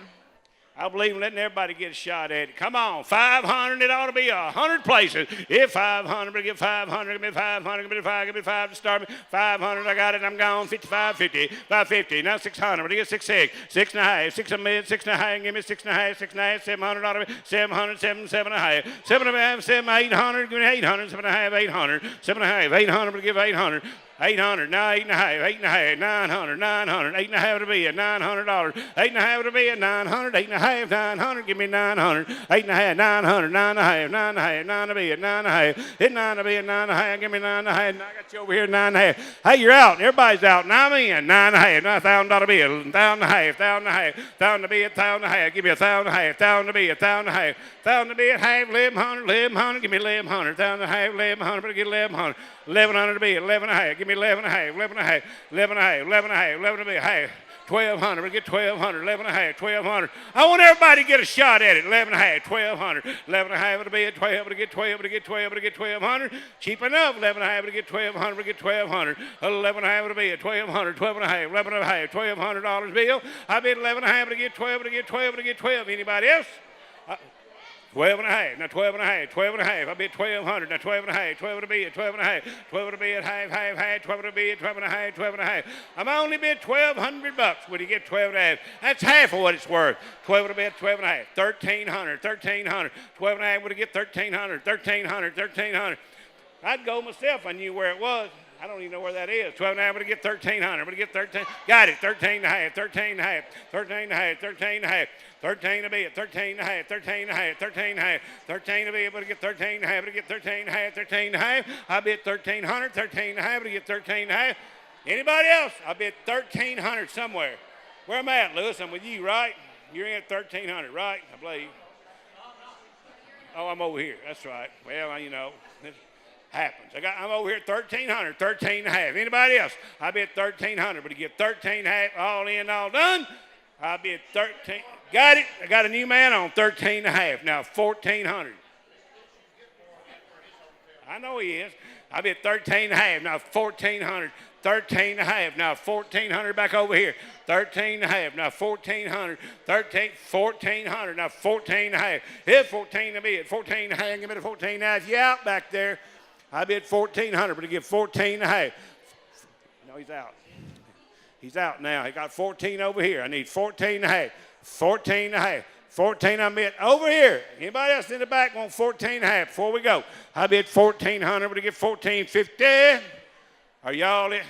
I believe in letting everybody get a shot at it. Come on, 500. It ought to be 100 places. If 500, but give 500, give me 500, give me 5, give me 5 to start me. 500, I got it. I'm gone. 55, 50, 550. Now 600. But I get 6, 6, 6 and a half, 6 and a mid, 6 and a half. Give me 6 and a half, 6 and a half, 700. Ought to be 700, 7, 7 and a half, 7 and a half, 7, 800. Give me 800, 7 and a half, 800, 7 and a half, 800. But give 800. 800, now 8 and a half, 8 and a half, 900, 900, 8 and a half to be at $900, 8 and a half to be at 900, 8 and a half, 900, give me 900, 8 and a half, 900, 9 and a half, 9 and a half, 9 to be at 9 and a half, hit 9 to be at 9 and a half, give me 9 and a half, and I got you over here at 9 and a half. Hey, you're out, everybody's out, now I'm in, 9 and a half, now $1,000 bill, 1,000 and a half, 1,000 and a half, 1,000 to be at 1,000 and a half, give me 1,000 and a half, 1,000 to be at 1,000 and a half, 1,000 to be at half, 1,100, 1,100, give me 1,100, 1,000 and a half, 1,100, but I get 1,100, 1,100 to be at 11 and a half, give me 11 and a half, 11 and a half, 11 and a half, 11 and a half, 11 to be a half, 1,200, we get 1,200, 11 and a half, 1,200. I want everybody to get a shot at it, 11 and a half, 1,200, 11 and a half, it'll be at 12, it'll get 12, it'll get 12, it'll get 1,200. Cheap enough, 11 and a half, it'll get 1,200, it'll get 1,200. 11 and a half, it'll be at 1,200, 12 and a half, 11 and a half, $1,200 bill. I bid 11 and a half, it'll get 12, it'll get 12, it'll get 12. Anybody else? 12 and a half, now 12 and a half, 12 and a half, I'll be at 1,200, now 12 and a half, 12 to be at 12 and a half, 12 to be at half, half, half, 12 to be at 12 and a half, 12 and a half. I'm only bid $1,200 when you get 12 and a half. That's half of what it's worth. 12 to be at 12 and a half, 1,300, 1,300, 12 and a half would get 1,300, 1,300, 1,300. I'd go myself, I knew where it was. I don't even know where that is. 12 and a half, but I get 1,300, but I get 13. Got it, 13 and a half, 13 and a half, 13 and a half, 13 and a half. 13 to be at 13 and a half, 13 and a half, 13 and a half, 13 to be able to get 13 and a half, to get 13 and a half, 13 and a half. I'll be at 1,300, 13 and a half, to get 13 and a half. Anybody else? I'll be at 1,300 somewhere. Where am I at, Lewis? I'm with you, right? You're in at 1,300, right? I believe. Oh, I'm over here. That's right. Well, you know, it happens. I'm over here at 1,300, 13 and a half. Anybody else? I'll be at 1,300, but to get 13 and a half, all in, all done, I'll be at 13. Got it. I got a new man on 13 and a half. Now 1,400. I know he is. I'll be at 13 and a half. Now 1,400. 13 and a half. Now 1,400 back over here. 13 and a half. Now 1,400. 13, 1,400. Now 14 and a half. Here's 14 to be at 14 and a half. Give me the 14 and a half. You out back there. I'll be at 1,400, but to get 14 and a half. No, he's out. He's out now. He got 14 over here. I need 14 and a half. 14 and a half. 14 I'm at over here. Anybody else in the back want 14 and a half before we go? I'll be at 1,400, but to get 1,450. Are y'all in?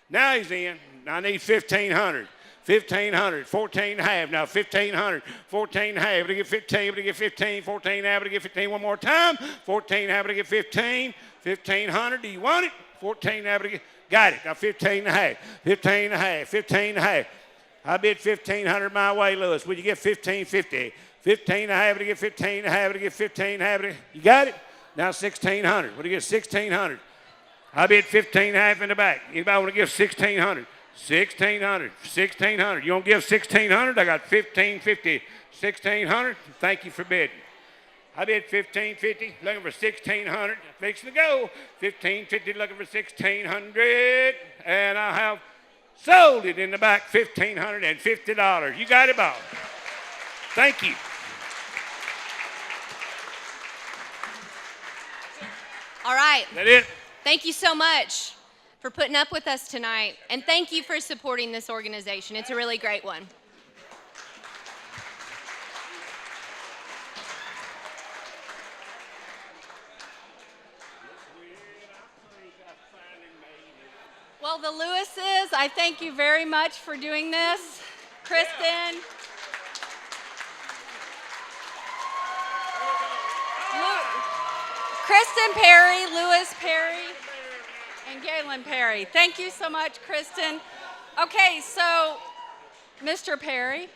Now he's in. Now I need 1,500. 1,500, 14 and a half. Now 1,500, 14 and a half. But to get 15, but to get 15, 14 and a half, but to get 15 one more time. 14 and a half, but to get 15, 1,500. Do you want it? 14 and a half, but to get, got it. Now 15 and a half, 15 and a half, 15 and a half. I bid 1,500 my way, Lewis. Would you get 1,550? 15 and a half, but to get 15 and a half, but to get 15 and a half. You got it? Now 1,600. Would you get 1,600? I bid 15 and a half in the back. Anybody want to give 1,600? 1,600, 1,600. You want to give 1,600? I got 1,550, 1,600. Thank you for bidding. I bid $1,550, looking for $1,600. Fixing to go. $1,550, looking for $1,600. And I have sold it in the back, $1,550. You got it, Bob. Thank you. All right. Is that it? Thank you so much for putting up with us tonight. And thank you for supporting this organization. It's a really great one. Well, the Lewises, I thank you very much for doing this. Kristin. Kristin Perry, Lewis Perry, and Galen Perry. Thank you so much, Kristin. Okay, so, Mr. Perry,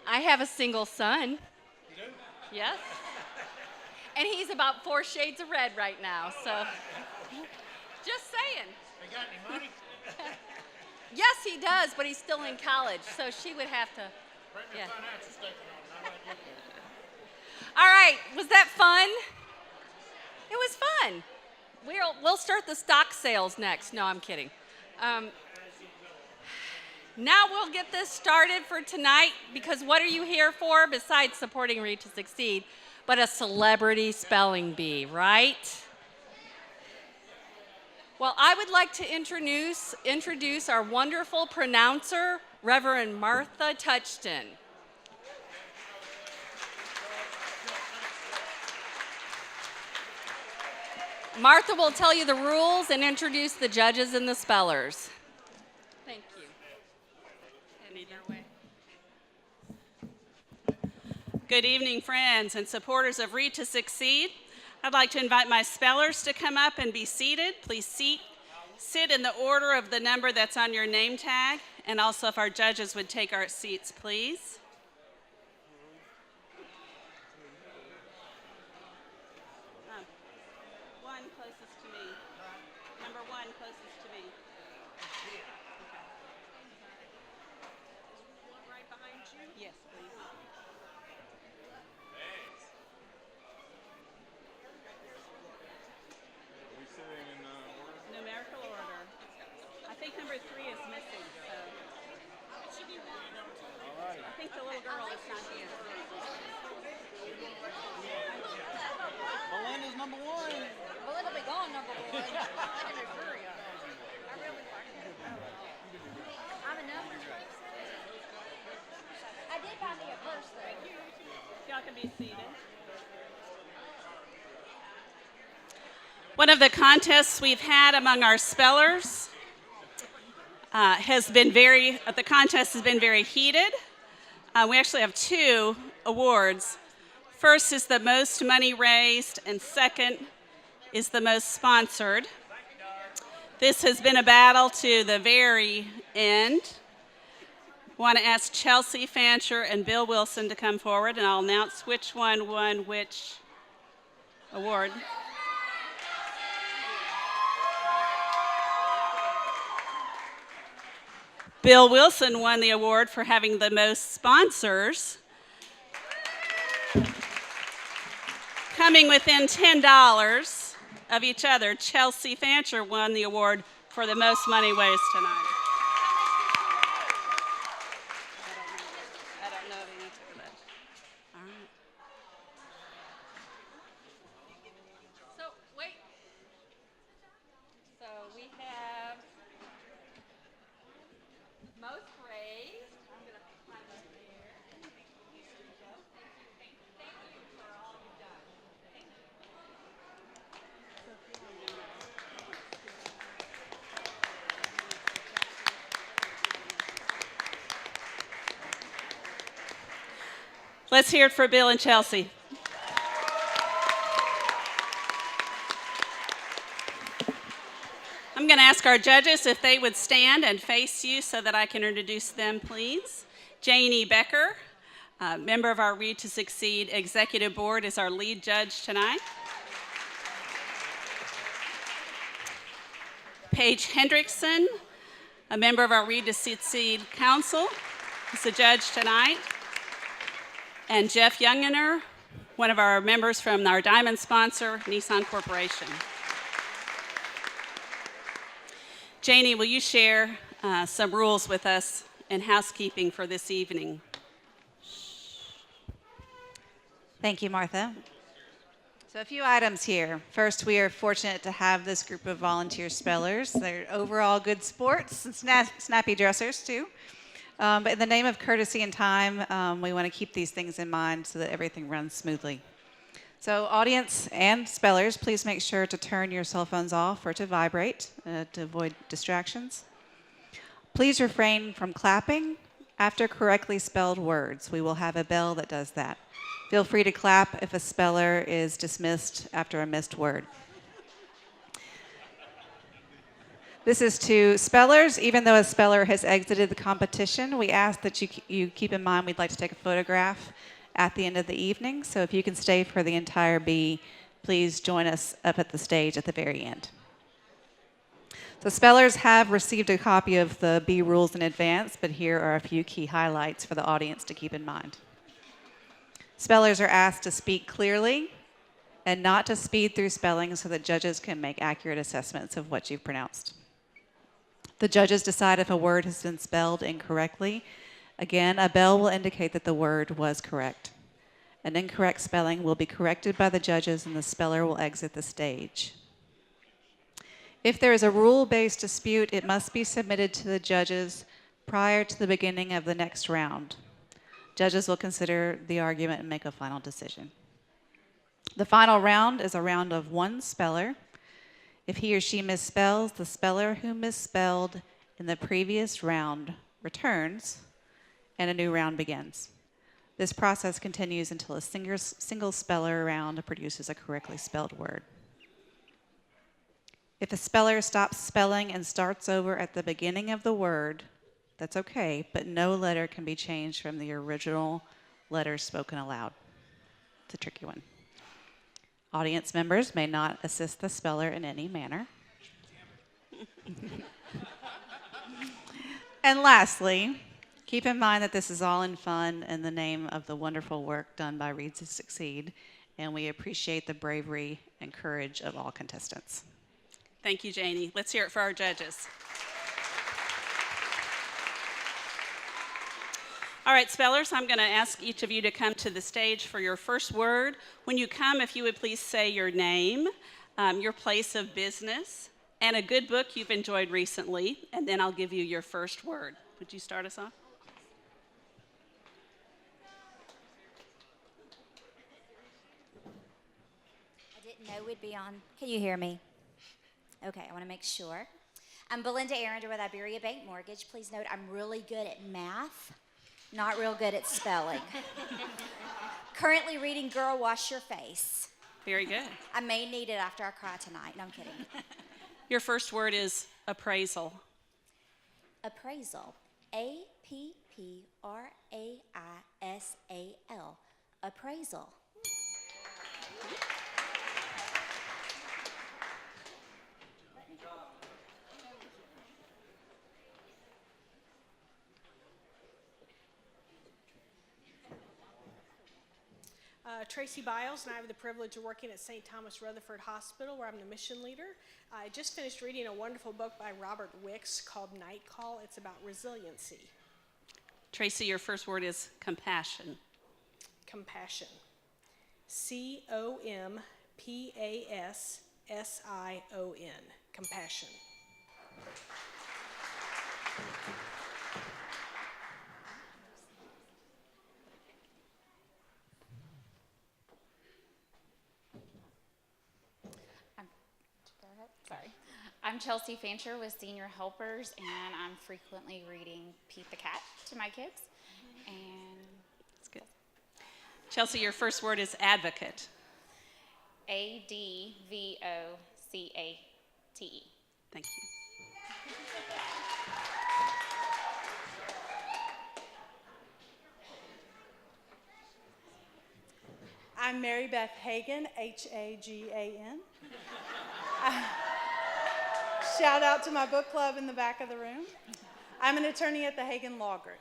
I have a single son. You do? Yes. And he's about 4 shades of red right now, so. Just saying. They got any money? Yes, he does, but he's still in college, so she would have to. Yeah. Financial statement on it. I might get there. All right, was that fun? It was fun. We'll start the stock sales next. No, I'm kidding. Now we'll get this started for tonight, because what are you here for besides supporting Read to Succeed but a celebrity spelling bee, right? Well, I would like to introduce our wonderful pronouncer, Reverend Martha Touchton. Martha will tell you the rules and introduce the judges and the spellers. Thank you. Good evening, friends and supporters of Read to Succeed. I'd like to invite my spellers to come up and be seated. Please sit in the order of the number that's on your name tag, and also if our judges would take our seats, please. One closest to me. Number 1 closest to me. Okay. One right behind you? Yes, please. Numerical order. I think number 3 is missing, so. It should be 1. I think the little girl is not here. Melinda's number 1. Belinda be gone, number 1. I'm a number. I did buy me a purse, though. Y'all can be seated. One of the contests we've had among our spellers the contest has been very heated. We actually have 2 awards. First is the most money raised, and second is the most sponsored. This has been a battle to the very end. I want to ask Chelsea Fancher and Bill Wilson to come forward, and I'll announce which one won which award. Bill Wilson won the award for having the most sponsors. Coming within $10 of each other, Chelsea Fancher won the award for the most money raised tonight. I don't know the answer to that. All right. So, wait. So we have most raised. I'm going to climb up here. Here we go. Thank you for all you've done. Let's hear it for Bill and Chelsea. I'm going to ask our judges if they would stand and face you so that I can introduce them, please. Janie Becker, member of our Read to Succeed Executive Board, is our lead judge tonight. Paige Hendrickson, a member of our Read to Succeed Council, is the judge tonight. And Jeff Youngener, one of our members from our diamond sponsor, Nissan Corporation. Janie, will you share some rules with us and housekeeping for this evening? Thank you, Martha. So a few items here. First, we are fortunate to have this group of volunteer spellers. They're overall good sports and snappy dressers, too. But in the name of courtesy and time, we want to keep these things in mind so that everything runs smoothly. So audience and spellers, please make sure to turn your cell phones off or to vibrate to avoid distractions. Please refrain from clapping after correctly spelled words. We will have a bell that does that. Feel free to clap if a speller is dismissed after a missed word. This is to spellers. Even though a speller has exited the competition, we ask that you keep in mind we'd like to take a photograph at the end of the evening. So if you can stay for the entire B, please join us up at the stage at the very end. So spellers have received a copy of the B rules in advance, but here are a few key highlights for the audience to keep in mind. Spellers are asked to speak clearly and not to speed through spelling so that judges can make accurate assessments of what you've pronounced. The judges decide if a word has been spelled incorrectly. Again, a bell will indicate that the word was correct. An incorrect spelling will be corrected by the judges and the speller will exit the stage. If there is a rule-based dispute, it must be submitted to the judges prior to the beginning of the next round. Judges will consider the argument and make a final decision. The final round is a round of one speller. If he or she misspells, the speller who misspelled in the previous round returns, and a new round begins. This process continues until a single speller round produces a correctly spelled word. If a speller stops spelling and starts over at the beginning of the word, that's okay, but no letter can be changed from the original letter spoken aloud. It's a tricky one. Audience members may not assist the speller in any manner. And lastly, keep in mind that this is all in fun in the name of the wonderful work done by Read to Succeed, and we appreciate the bravery and courage of all contestants. Thank you, Janie. Let's hear it for our judges. All right, spellers, I'm going to ask each of you to come to the stage for your first word. When you come, if you would please say your name, your place of business, and a good book you've enjoyed recently, and then I'll give you your first word. Would you start us off? I didn't know we'd be on. Can you hear me? Okay, I want to make sure. I'm Belinda Arender with Iberia Bank Mortgage. Please note I'm really good at math. Not real good at spelling. Currently reading Girl, Wash Your Face. Very good. I may need it after I cry tonight. No, I'm kidding. Your first word is appraisal. Appraisal. Appraisal. Appraisal. Tracy Biles, and I have the privilege of working at St. Thomas Rutherford Hospital, where I'm the mission leader. I just finished reading a wonderful book by Robert Wicks called Night Call. It's about resiliency. Tracy, your first word is compassion. Compassion. COMPASSION. Compassion. Sorry. I'm Chelsea Fancher with Senior Helpers, and I'm frequently reading Pete the Cat to my kids. And That's good. Chelsea, your first word is advocate. ADVOCATE. Thank you. I'm Mary Beth Hagan, Hagan. Shout out to my book club in the back of the room. I'm an attorney at the Hagan Law Group.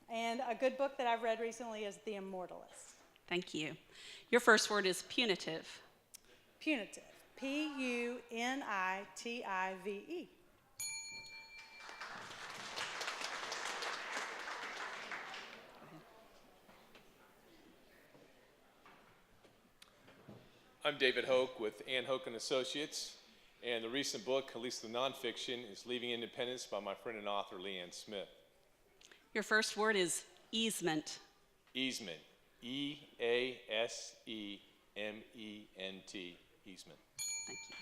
And a good book that I've read recently is The Immortalist. Thank you. Your first word is punitive. Punitive. P-U-N-I-T-I-V-E. I'm David Hoch with Hoch and Associates, and the recent book, at least the nonfiction, is Leaving Independence by my friend and author Leanne Smith. Your first word is easement. Easement. E-A-S-E-M-E-N-T. Easement. Thank you.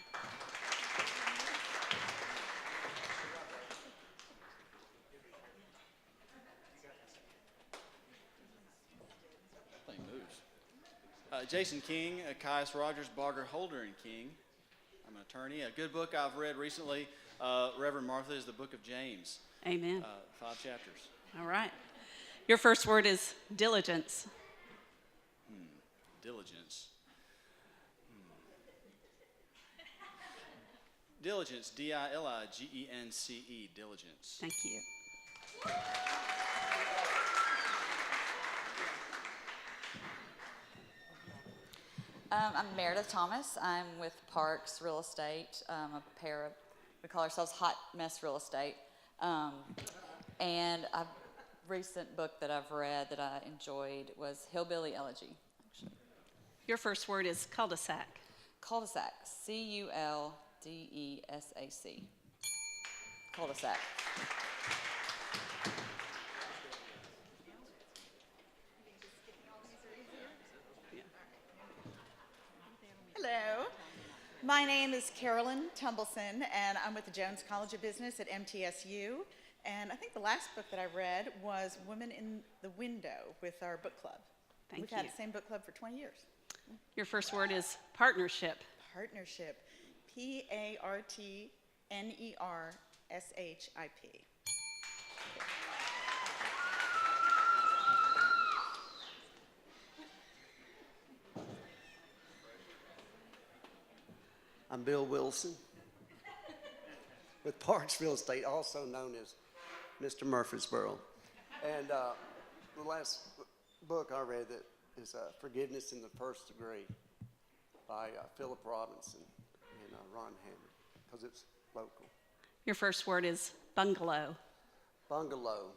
Thing moves. Jason King, Caius Rogers, Barger, Holder, and King. I'm an attorney. A good book I've read recently, Reverend Martha, is the book of James. Amen. 5 chapters. All right. Your first word is diligence. Diligence. Diligence, D-I-L-I-G-E-N-C-E, diligence. Thank you. I'm Meredith Thomas. I'm with Parks Real Estate, we call ourselves Hot Mess Real Estate. And a recent book that I've read that I enjoyed was Hillbilly Elegy, actually. Your first word is cul-de-sac. Cul-de-sac, C-U-L-D-E-S-A-C. Cul-de-sac. Hello. My name is Carolyn Tumbleson, and I'm with the Jones College of Business at MTSU. And I think the last book that I read was Women in the Window with our book club. Thank We've you. had the same book club for 20 years. Your first word is partnership. Partnership, P-A-R-T-N-E-R-S-H-I-P. I'm Bill Wilson with Parks Real Estate, also known as Mr. Murfreesboro. And the last book I read that is Forgiveness in the First Degree by Philip Robinson and Ron Hammond, because it's local. Your first word is bungalow. Bungalow,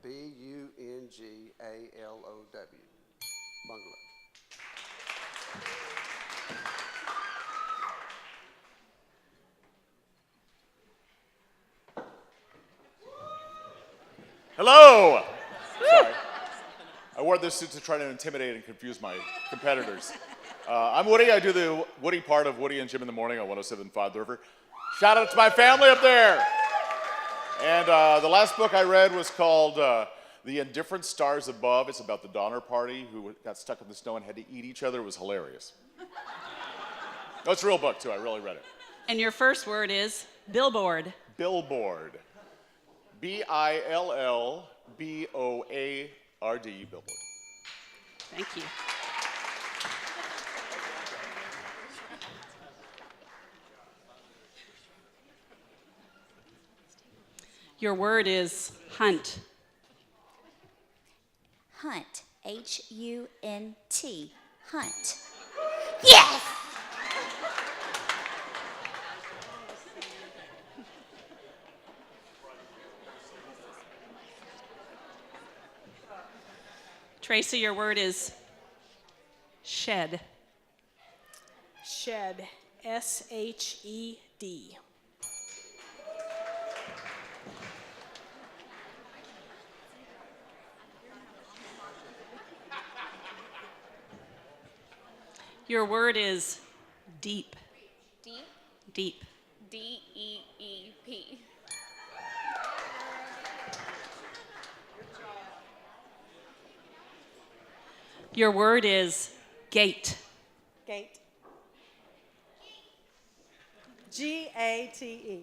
B-U-N-G-A-L-O-W, bungalow. Hello! Sorry. I wore this suit to try to intimidate and confuse my competitors. I'm Woody. I do the Woody part of Woody and Jim in the Morning on 107.5 The River. Shout out to my family up there. And the last book I read was called The Indifferent Stars Above. It's about the Donner Party who got stuck in the snow and had to eat each other. It was hilarious. No, it's a real book, too. I really read it. And your first word is billboard. Billboard. B-I-L-L-B-O-A-R-D, billboard. Thank you. Your word is hunt. Hunt, H-U-N-T, hunt. Yes! Tracy, your word is shed. Shed, S-H-E-D. Your word is deep. Deep. Deep. D-E-E-P. Your word is gate. Gate. G-A-T-E.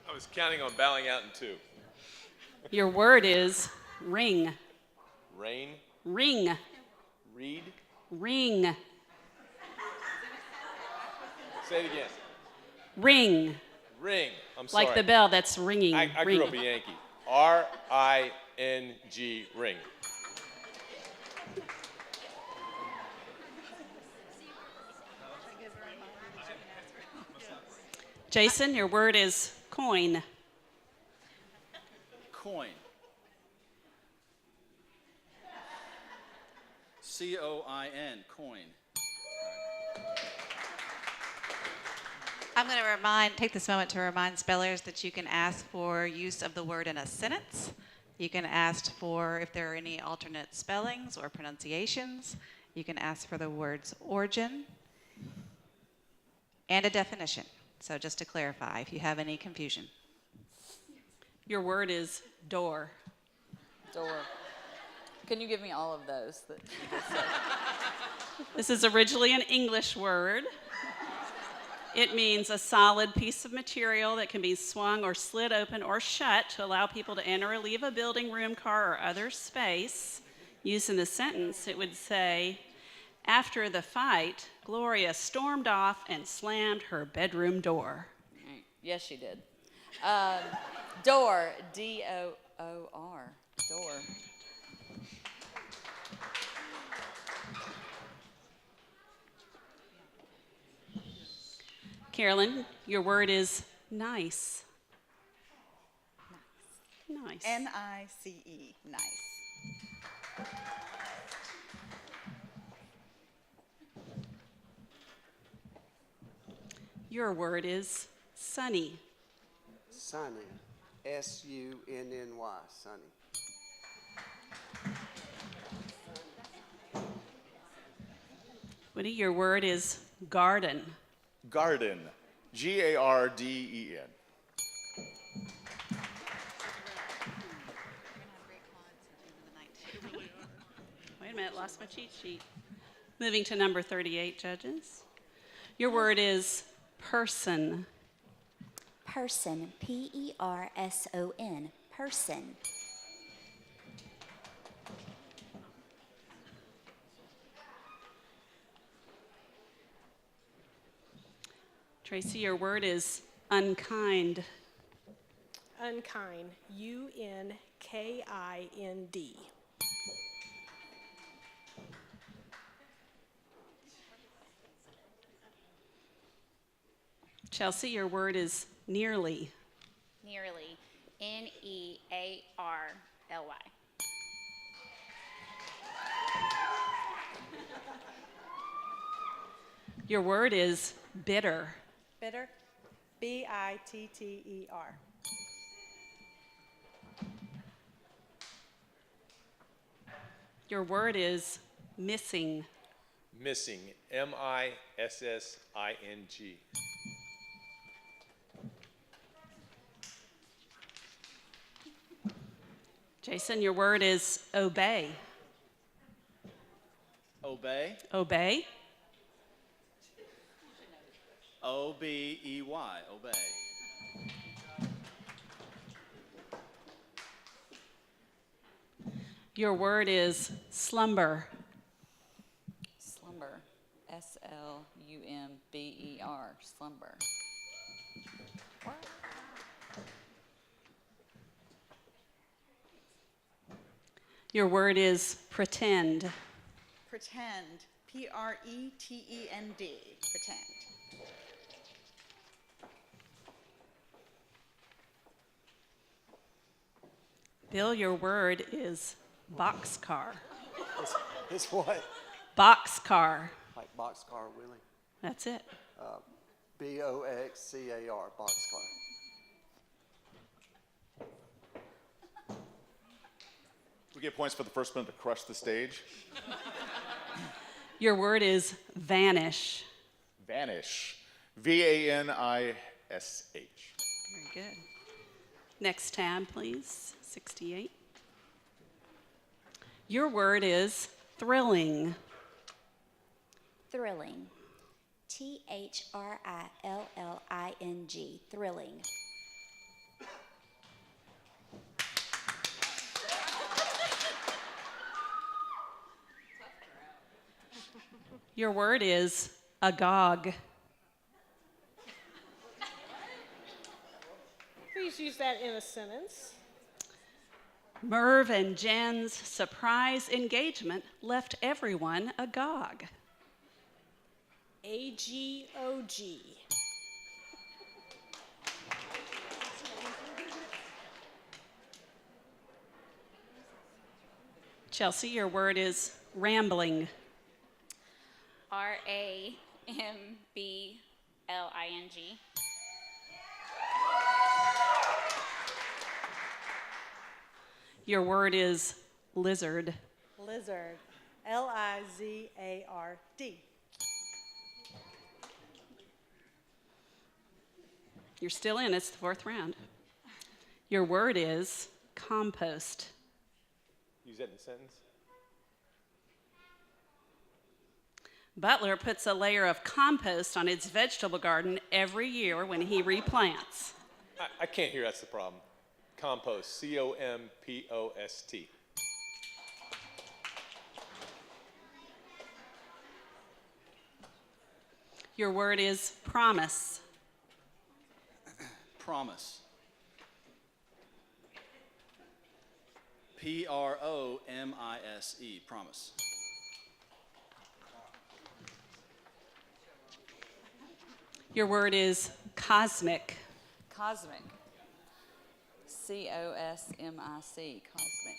I was counting on bowing out in 2. Your word is ring. Rain. Ring. Read. Ring. Say it again. Ring. Ring. I'm sorry. Like the bell that's ringing. I ring. grew up a Yankee. R-I-N-G, ring. Jason, your word is coin. Coin. C-O-I-N, coin. I'm going to take this moment to remind spellers that you can ask for use of the word in a sentence. You can ask for if there are any alternate spellings or pronunciations. You can ask for the word's origin and a definition. So just to clarify, if you have any confusion. Your word is door. Door. Can you give me all of those that you just said? This is originally an English word. It means a solid piece of material that can be swung or slid open or shut to allow people to enter or leave a building, room, car, or other space. Used in the sentence, it would say, after the fight, Gloria stormed off and slammed her bedroom door. Yes, she did. Door, D-O-O-R, door. Carolyn, your word is nice. Nice. N-I-C-E, nice. Your word is sunny. Sunny. S-U-N-N-Y, sunny. Woody, your word is garden. Garden. G-A-R-D-E-N. Wait a minute, lost my cheat sheet. Moving to number 38, judges. Your word is person. Person, P-E-R-S-O-N, person. Tracy, your word is unkind. Unkind, U-N-K-I-N-D. Chelsea, your word is nearly. Nearly, N-E-A-R-L-Y. Your word is bitter. Bitter, B-I-T-T-E-R. Your word is missing. Missing, M-I-S-S-I-N-G. Jason, your word is obey. Obey. Obey. O-B-E-Y, obey. Your word is slumber. Slumber, S-L-U-M-B-E-R, slumber. Your word is pretend. Pretend, P-R-E-T-E-N-D, pretend. Bill, your word is boxcar. It's what? Boxcar. Like boxcar wheeling. That's it. B-O-X-C-A-R, boxcar. We get points for the first one to crush the stage. Your word is vanish. Vanish. V-A-N-I-S-H. Very good. Next tab, please. 68. Your word is thrilling. Thrilling, T-H-R-I-L-L-I-N-G, thrilling. Your word is agog. Please use that in a sentence. Merv and Jen's surprise engagement left everyone agog. AGOG. Chelsea, your word is rambling. RAMBLING. Your word is lizard. Lizard. Lizard. You're still in, it's the fourth round. Your word is compost. Use that in a sentence. Butler puts a layer of compost on his vegetable garden every year when he replants. I can't hear, that's the problem. Compost, COMPOST. Your word is promise. Promise. PROMISE. Promise. Your word is cosmic. Cosmic. COSMIC. Cosmic.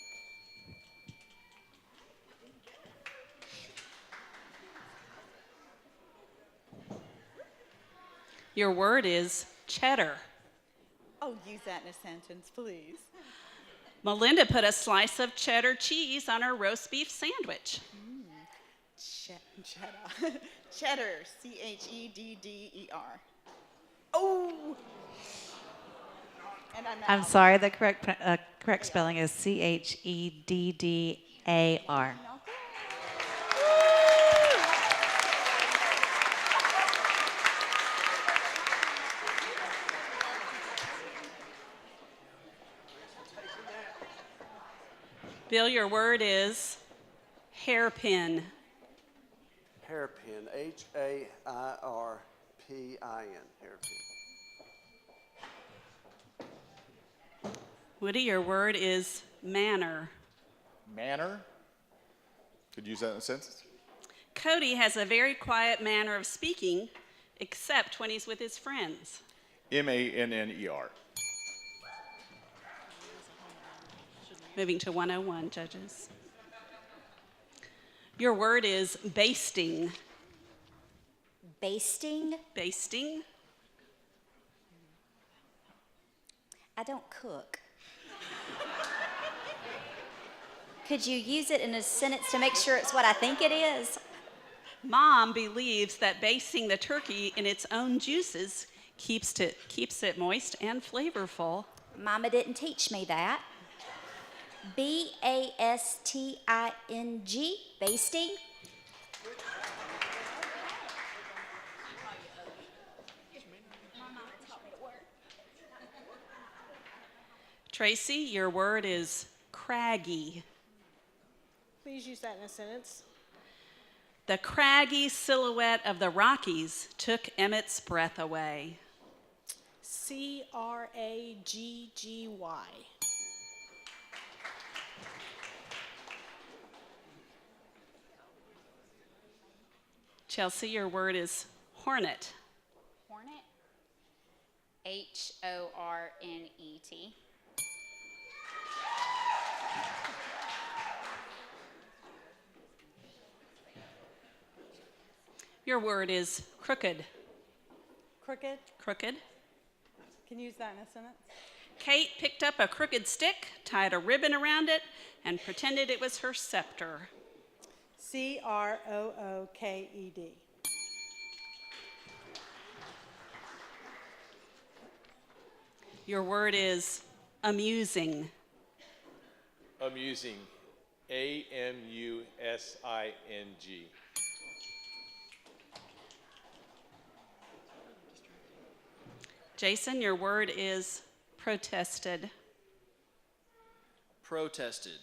Your word is cheddar. Oh, use that in a sentence, please. Melinda put a slice of cheddar cheese on her roast beef sandwich. Cheddar. Cheddar. CHEDDER. Oh! And I'm sorry, the correct spelling is CHEDDAR. Bill, your word is hairpin. Hairpin, HAIRPIN, hairpin. Woody, your word is manner. Manner? Could you use that in a sentence? Cody has a very quiet manner of speaking, except when he's with his friends. MANNER. Moving to 101, judges. Your word is basting. Basting? Basting. I don't cook. Could you use it in a sentence to make sure it's what I think it is? Mom believes that basting the turkey in its own juices keeps it moist and flavorful. Mama didn't teach me that. BASTING, basting. Tracy, your word is craggy. Please use that in a sentence. The craggy silhouette of the Rockies took Emmett's breath away. CRAGGY. Chelsea, your word is hornet. Hornet. HORNET. Your word is crooked. Crooked. Crooked. Can you use that in a sentence? Kate picked up a crooked stick, tied a ribbon around it, and pretended it was her scepter. CROOKED. Your word is amusing. Amusing. AMUSING. Jason, your word is protested. Protested.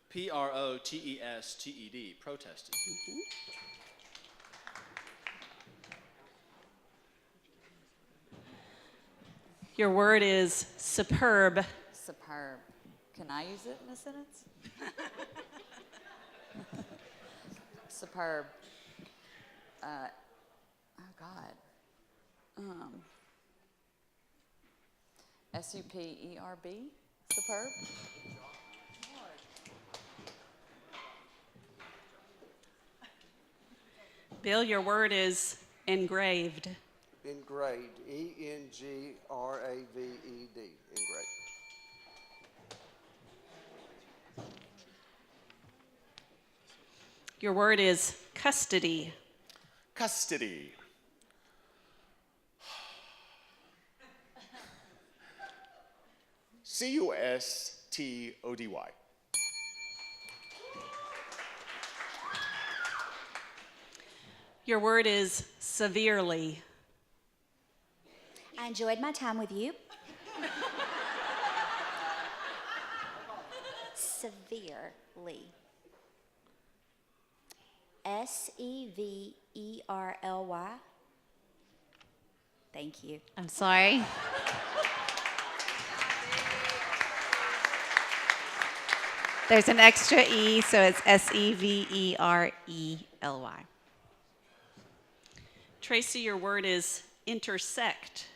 PROTESTED. Protested. Your word is superb. Superb. Can I use it in a sentence? Superb. Oh God. SUPERB. Superb. Bill, your word is engraved. Engraved. ENGRAVED. Engraved. Your word is custody. Custody. CUSTODY. Your word is severely. I enjoyed my time with you. Severely. SEVERLY. Thank you. I'm sorry. There's an extra E, so it's SEVERELY. Tracy, your word is intersect.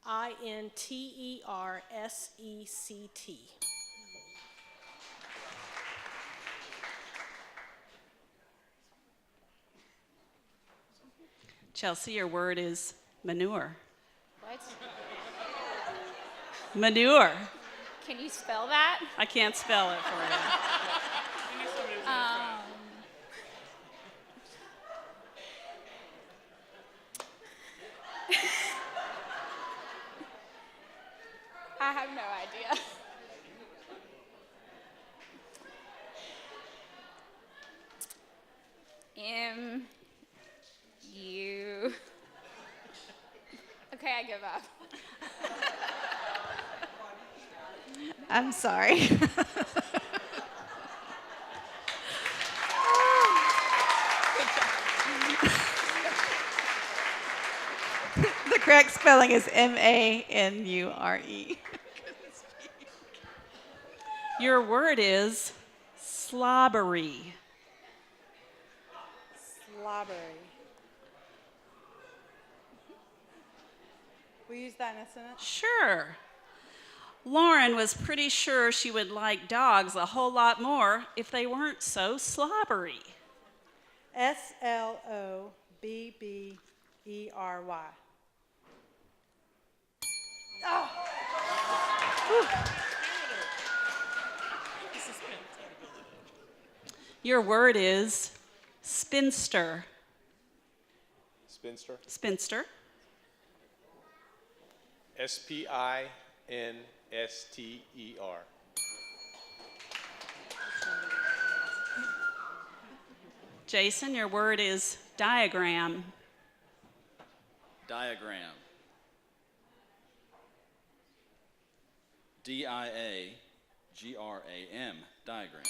INTERSECT. Chelsea, your word is manure. What? Manure. Can you spell that? I can't spell it for you. I have no idea. Okay, I give up. I'm sorry. The correct spelling is MANURE. Your word is slobbery. Slobbery. We use that in a sentence? Sure. Lauren was pretty sure she would like dogs a whole lot more if they weren't so slobbery. SLOBBERY. Oh. Your word is spinster. Spinster. Spinster. SPINSTER. Jason, your word is diagram. Diagram. DIAGRAM. Diagram.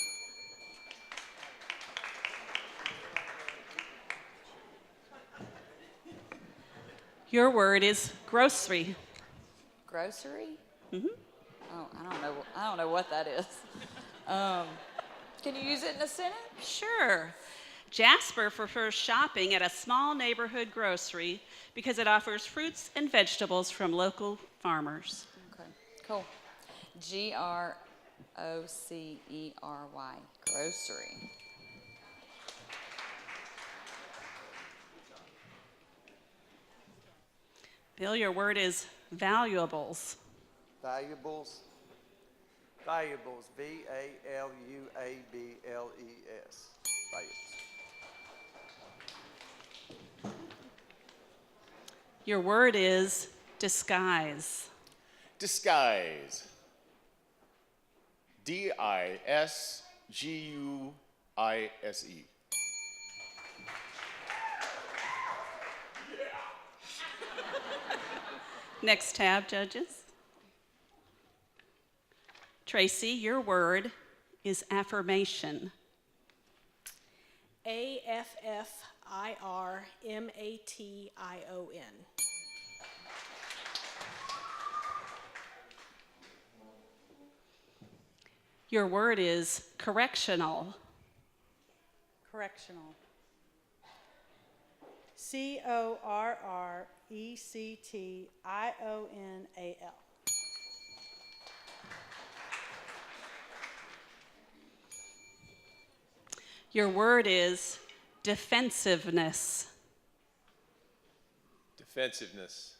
Your word is grocery. Grocery? Mm-hmm. Oh, I don't know what that is. Can you use it in a sentence? Sure. Jasper prefers shopping at a small neighborhood grocery because it offers fruits and vegetables from local farmers. Okay, cool. GROCERY. Grocery. Bill, your word is valuables. Valuables. Valuables. VALUABLES. Valuables. Your word is disguise. Disguise. DISGUISE. Next tab, judges. Tracy, your word is affirmation. AFFIRMATION. Your word is correctional. Correctional. Correctional. Your word is defensiveness. Defensiveness.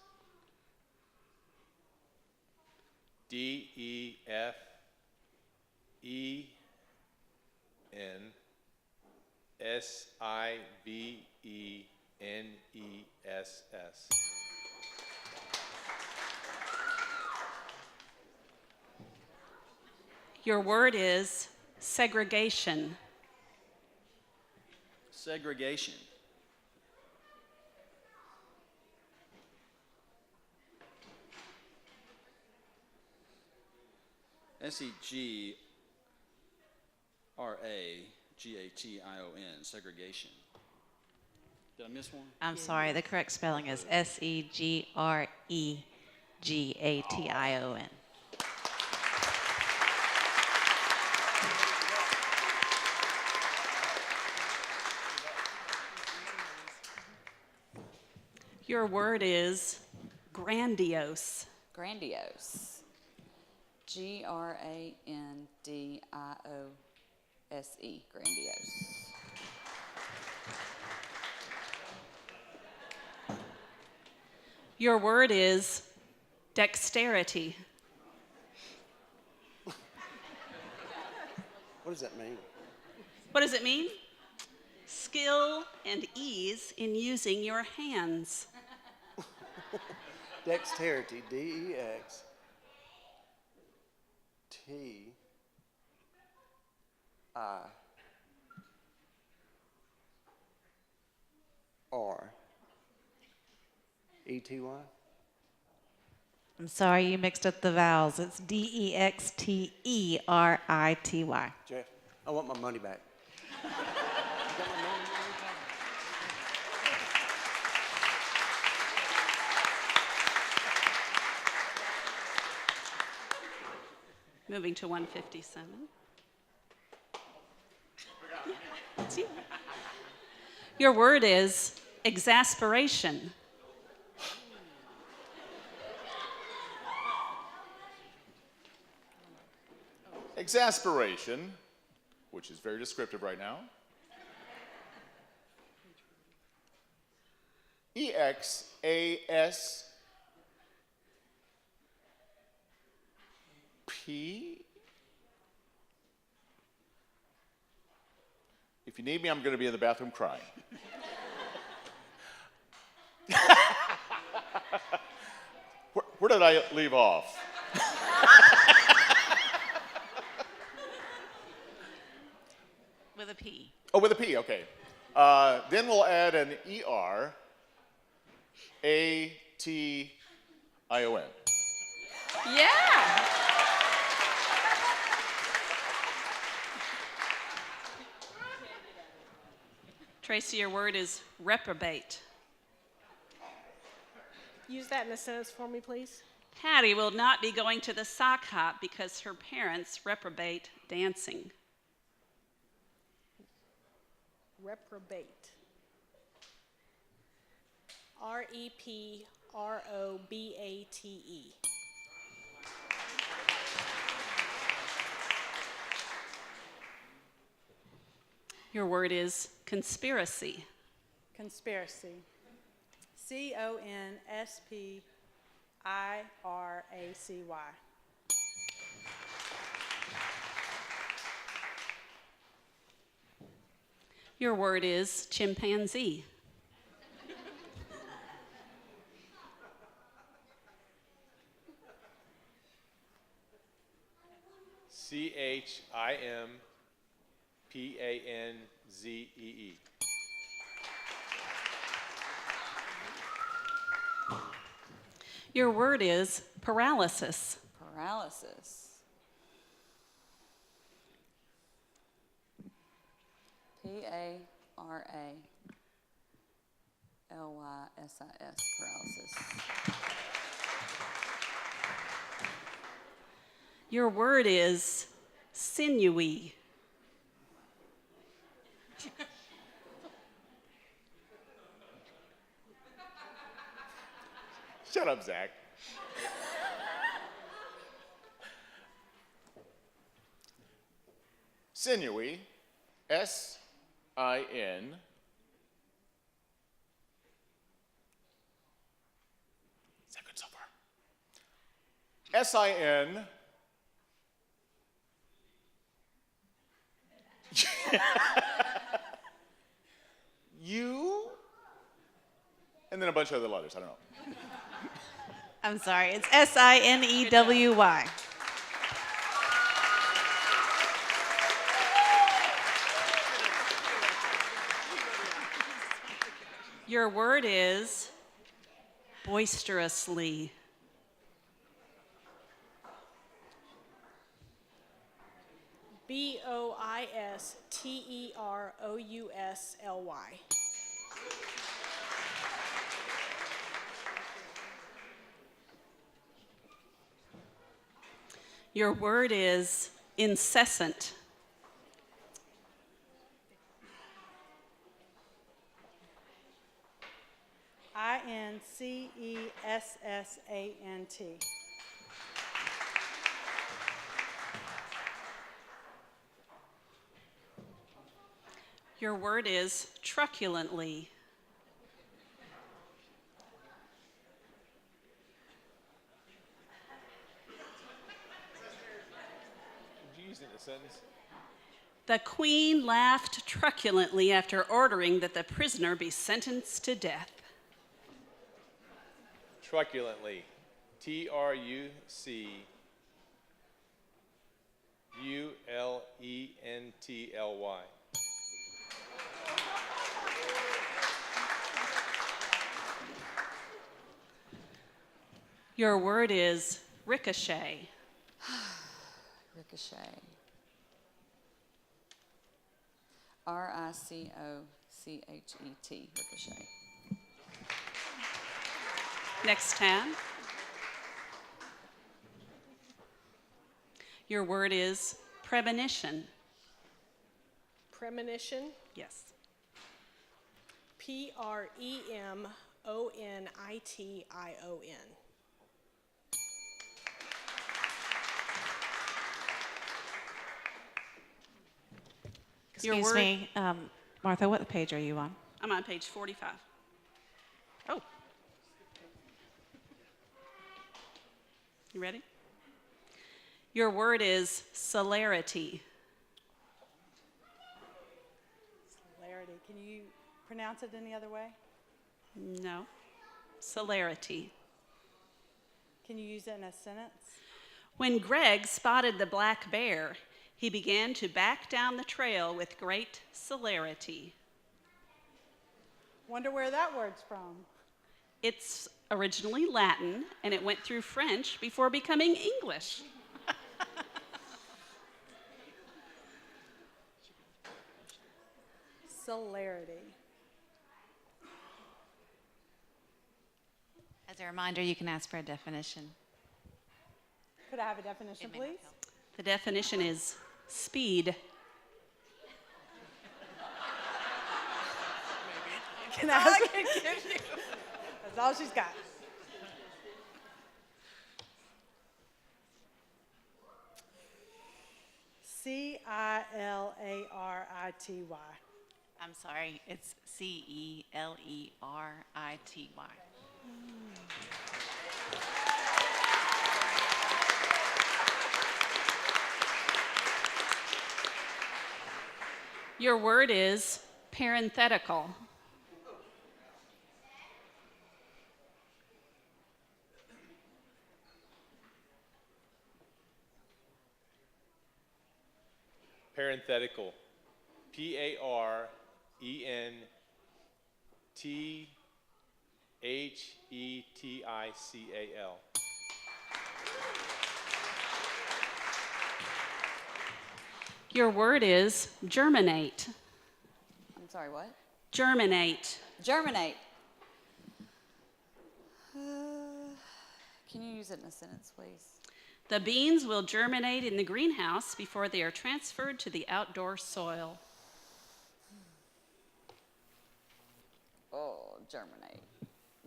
DEFENSIVENESS. Your word is segregation. Segregation. SEGRAGATION, segregation. Did I miss one? I'm sorry, the correct spelling is SEGREGATION. Your word is grandiose. Grandiose. GRANDIOSE. Grandiose. Your word is dexterity. What does that mean? What does it mean? Skill and ease in using your hands. Dexterity, DEXTERITY. I'm sorry, you mixed up the vowels. It's DEXTERITY. Jeff, I want my money back. Moving to 157. Yeah, that's you. Your word is exasperation. Exasperation, which is very descriptive right now. EXASP. If you need me, I'm going to be in the bathroom crying. Where did I leave off? With a P. Oh, with a P, okay. Then we'll add an ERATION. Yeah. Tracy, your word is reprobate. Use that in a sentence for me, please. Patty will not be going to the sock hop because her parents reprobate dancing. Reprobate. REPROBATE. Your word is conspiracy. Conspiracy. CONSPIRACY. Your word is chimpanzee. CHIMPANZEE. Your word is paralysis. Paralysis. PARALYSIS. Paralysis. Your word is sinewy. Shut up, Zach. Sinewy, S-I-N. Is that good so far? S-I-N. You, and then a bunch of other letters. I don't know. I'm sorry, it's S-I-N-E-W-Y. Your word is boisterously. B-O-I-S-T-E-R-O-U-S-L-Y. Your word is incessant. I-N-C-E-S-S-A-N-T. Your word is truculently. Would you use it in a sentence? The queen laughed truculently after ordering that the prisoner be sentenced to death. Truculently. T-R-U-C-U-L-E-N-T-L-Y. Your word is ricochet. Ricochet. R-I-C-O-C-H-E-T. Ricochet. Next tab. Your word is premonition. Premonition. Yes. P-R-E-M-O-N-I-T-I-O-N. Excuse me, Martha, what page are you on? I'm on page 45. Oh. You ready? Your word is celerity. Celerity. Can you pronounce it any other way? No. Celerity. Can you use it in a sentence? When Greg spotted the black bear, he began to back down the trail with great celerity. Wonder where that word's from. It's originally Latin, and it went through French before becoming English. Celerity. As a reminder, you can ask for a definition. Could I have a definition, please? The definition is speed. Can I ask? That's all she's got. C-I-L-A-R-I-T-Y. I'm sorry, it's C-E-L-E-R-I-T-Y. Your word is parenthetical. Parenthetical. P-A-R-E-N-T-H-E-T-I-C-A-L. Your word is germinate. I'm sorry, what? Germinate. Germinate. Can you use it in a sentence, please? The beans will germinate in the greenhouse before they are transferred to the outdoor soil. Oh, germinate.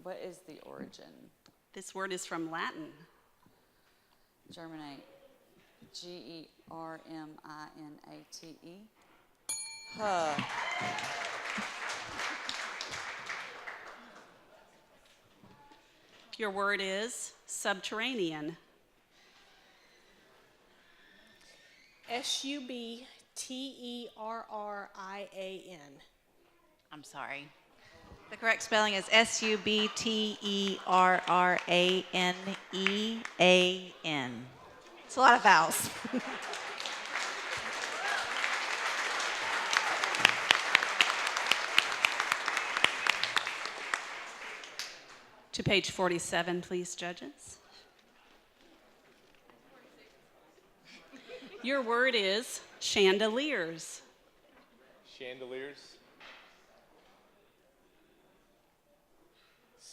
What is the origin? This word is from Latin. Germinate. Germinate. Huh. Your word is subterranean. Subterranean. I'm sorry. The correct spelling is Subterranean. It's a lot of vowels. To page 47, please, judges. Your word is chandeliers. Chandeliers.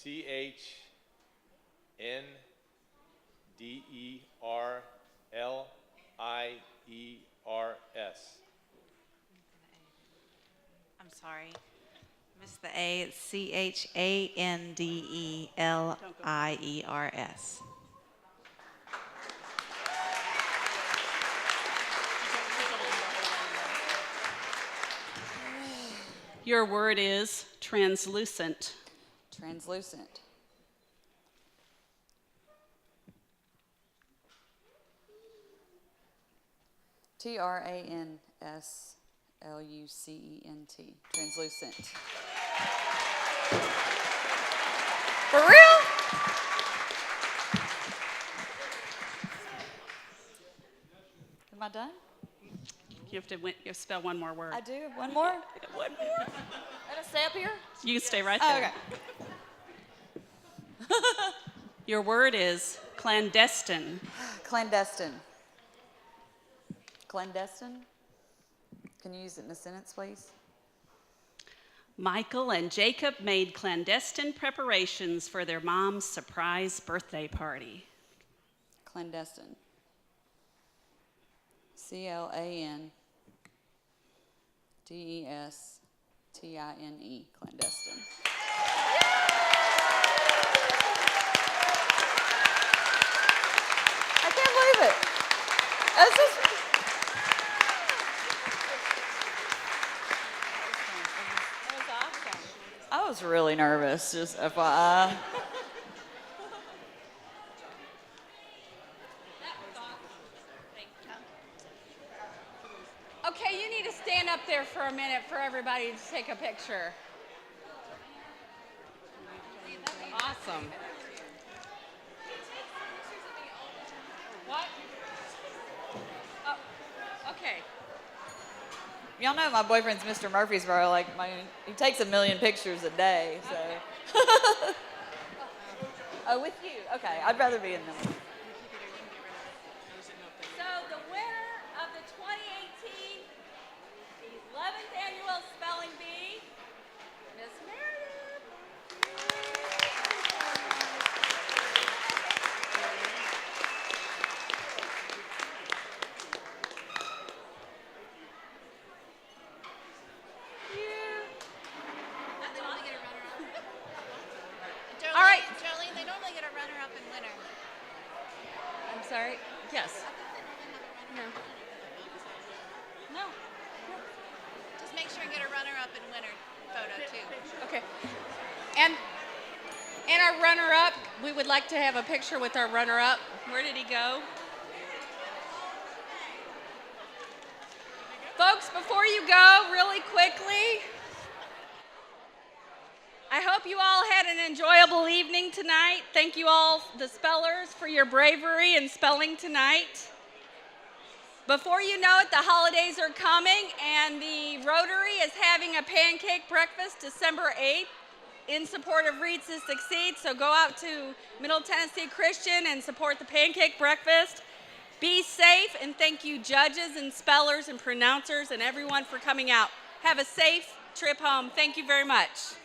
Chandeliers. I'm sorry. Missed the A. It's Chandeliers. Your word is translucent. Translucent. Translucent. Translucent. For real? Am I done? You have to spell one more word. I do? One more? One more. Gotta stay up here? You can stay right Oh, there. okay. Your word is clandestine. Clandestine. Clandestine? Can you use it in a sentence, please? Michael and Jacob made clandestine preparations for their mom's surprise birthday party. Clandestine. Clandestine. Clandestine. I can't believe it. That's just... I was really nervous, just FYI. Okay, you need to stand up there for a minute for everybody to take a picture. Awesome. What? Oh, okay. Y'all know my boyfriend's Mr. Murfreesboro. Like, he takes 1 million pictures a day, so. Oh, with you? Okay, I'd rather be in them. So the winner of the 2018 11th Annual Spelling Bee, Miss Meredith. All right. Charlene, they normally get a runner-up and winner. I'm sorry. Yes. No. No. Just make sure and get a runner-up and winner photo too. Okay. And our runner-up, we would like to have a picture with our runner-up. Where did he go? Folks, before you go, really quickly, I hope you all had an enjoyable evening tonight. Thank you all, the spellers, for your bravery in spelling tonight. Before you know it, the holidays are coming, and the Rotary is having a pancake breakfast December 8th in support of Read to Succeed. So go out to Middle Tennessee Christian and support the pancake breakfast. Be safe, and thank you, judges and spellers and pronouncers and everyone for coming out. Have a safe trip home. Thank you very much.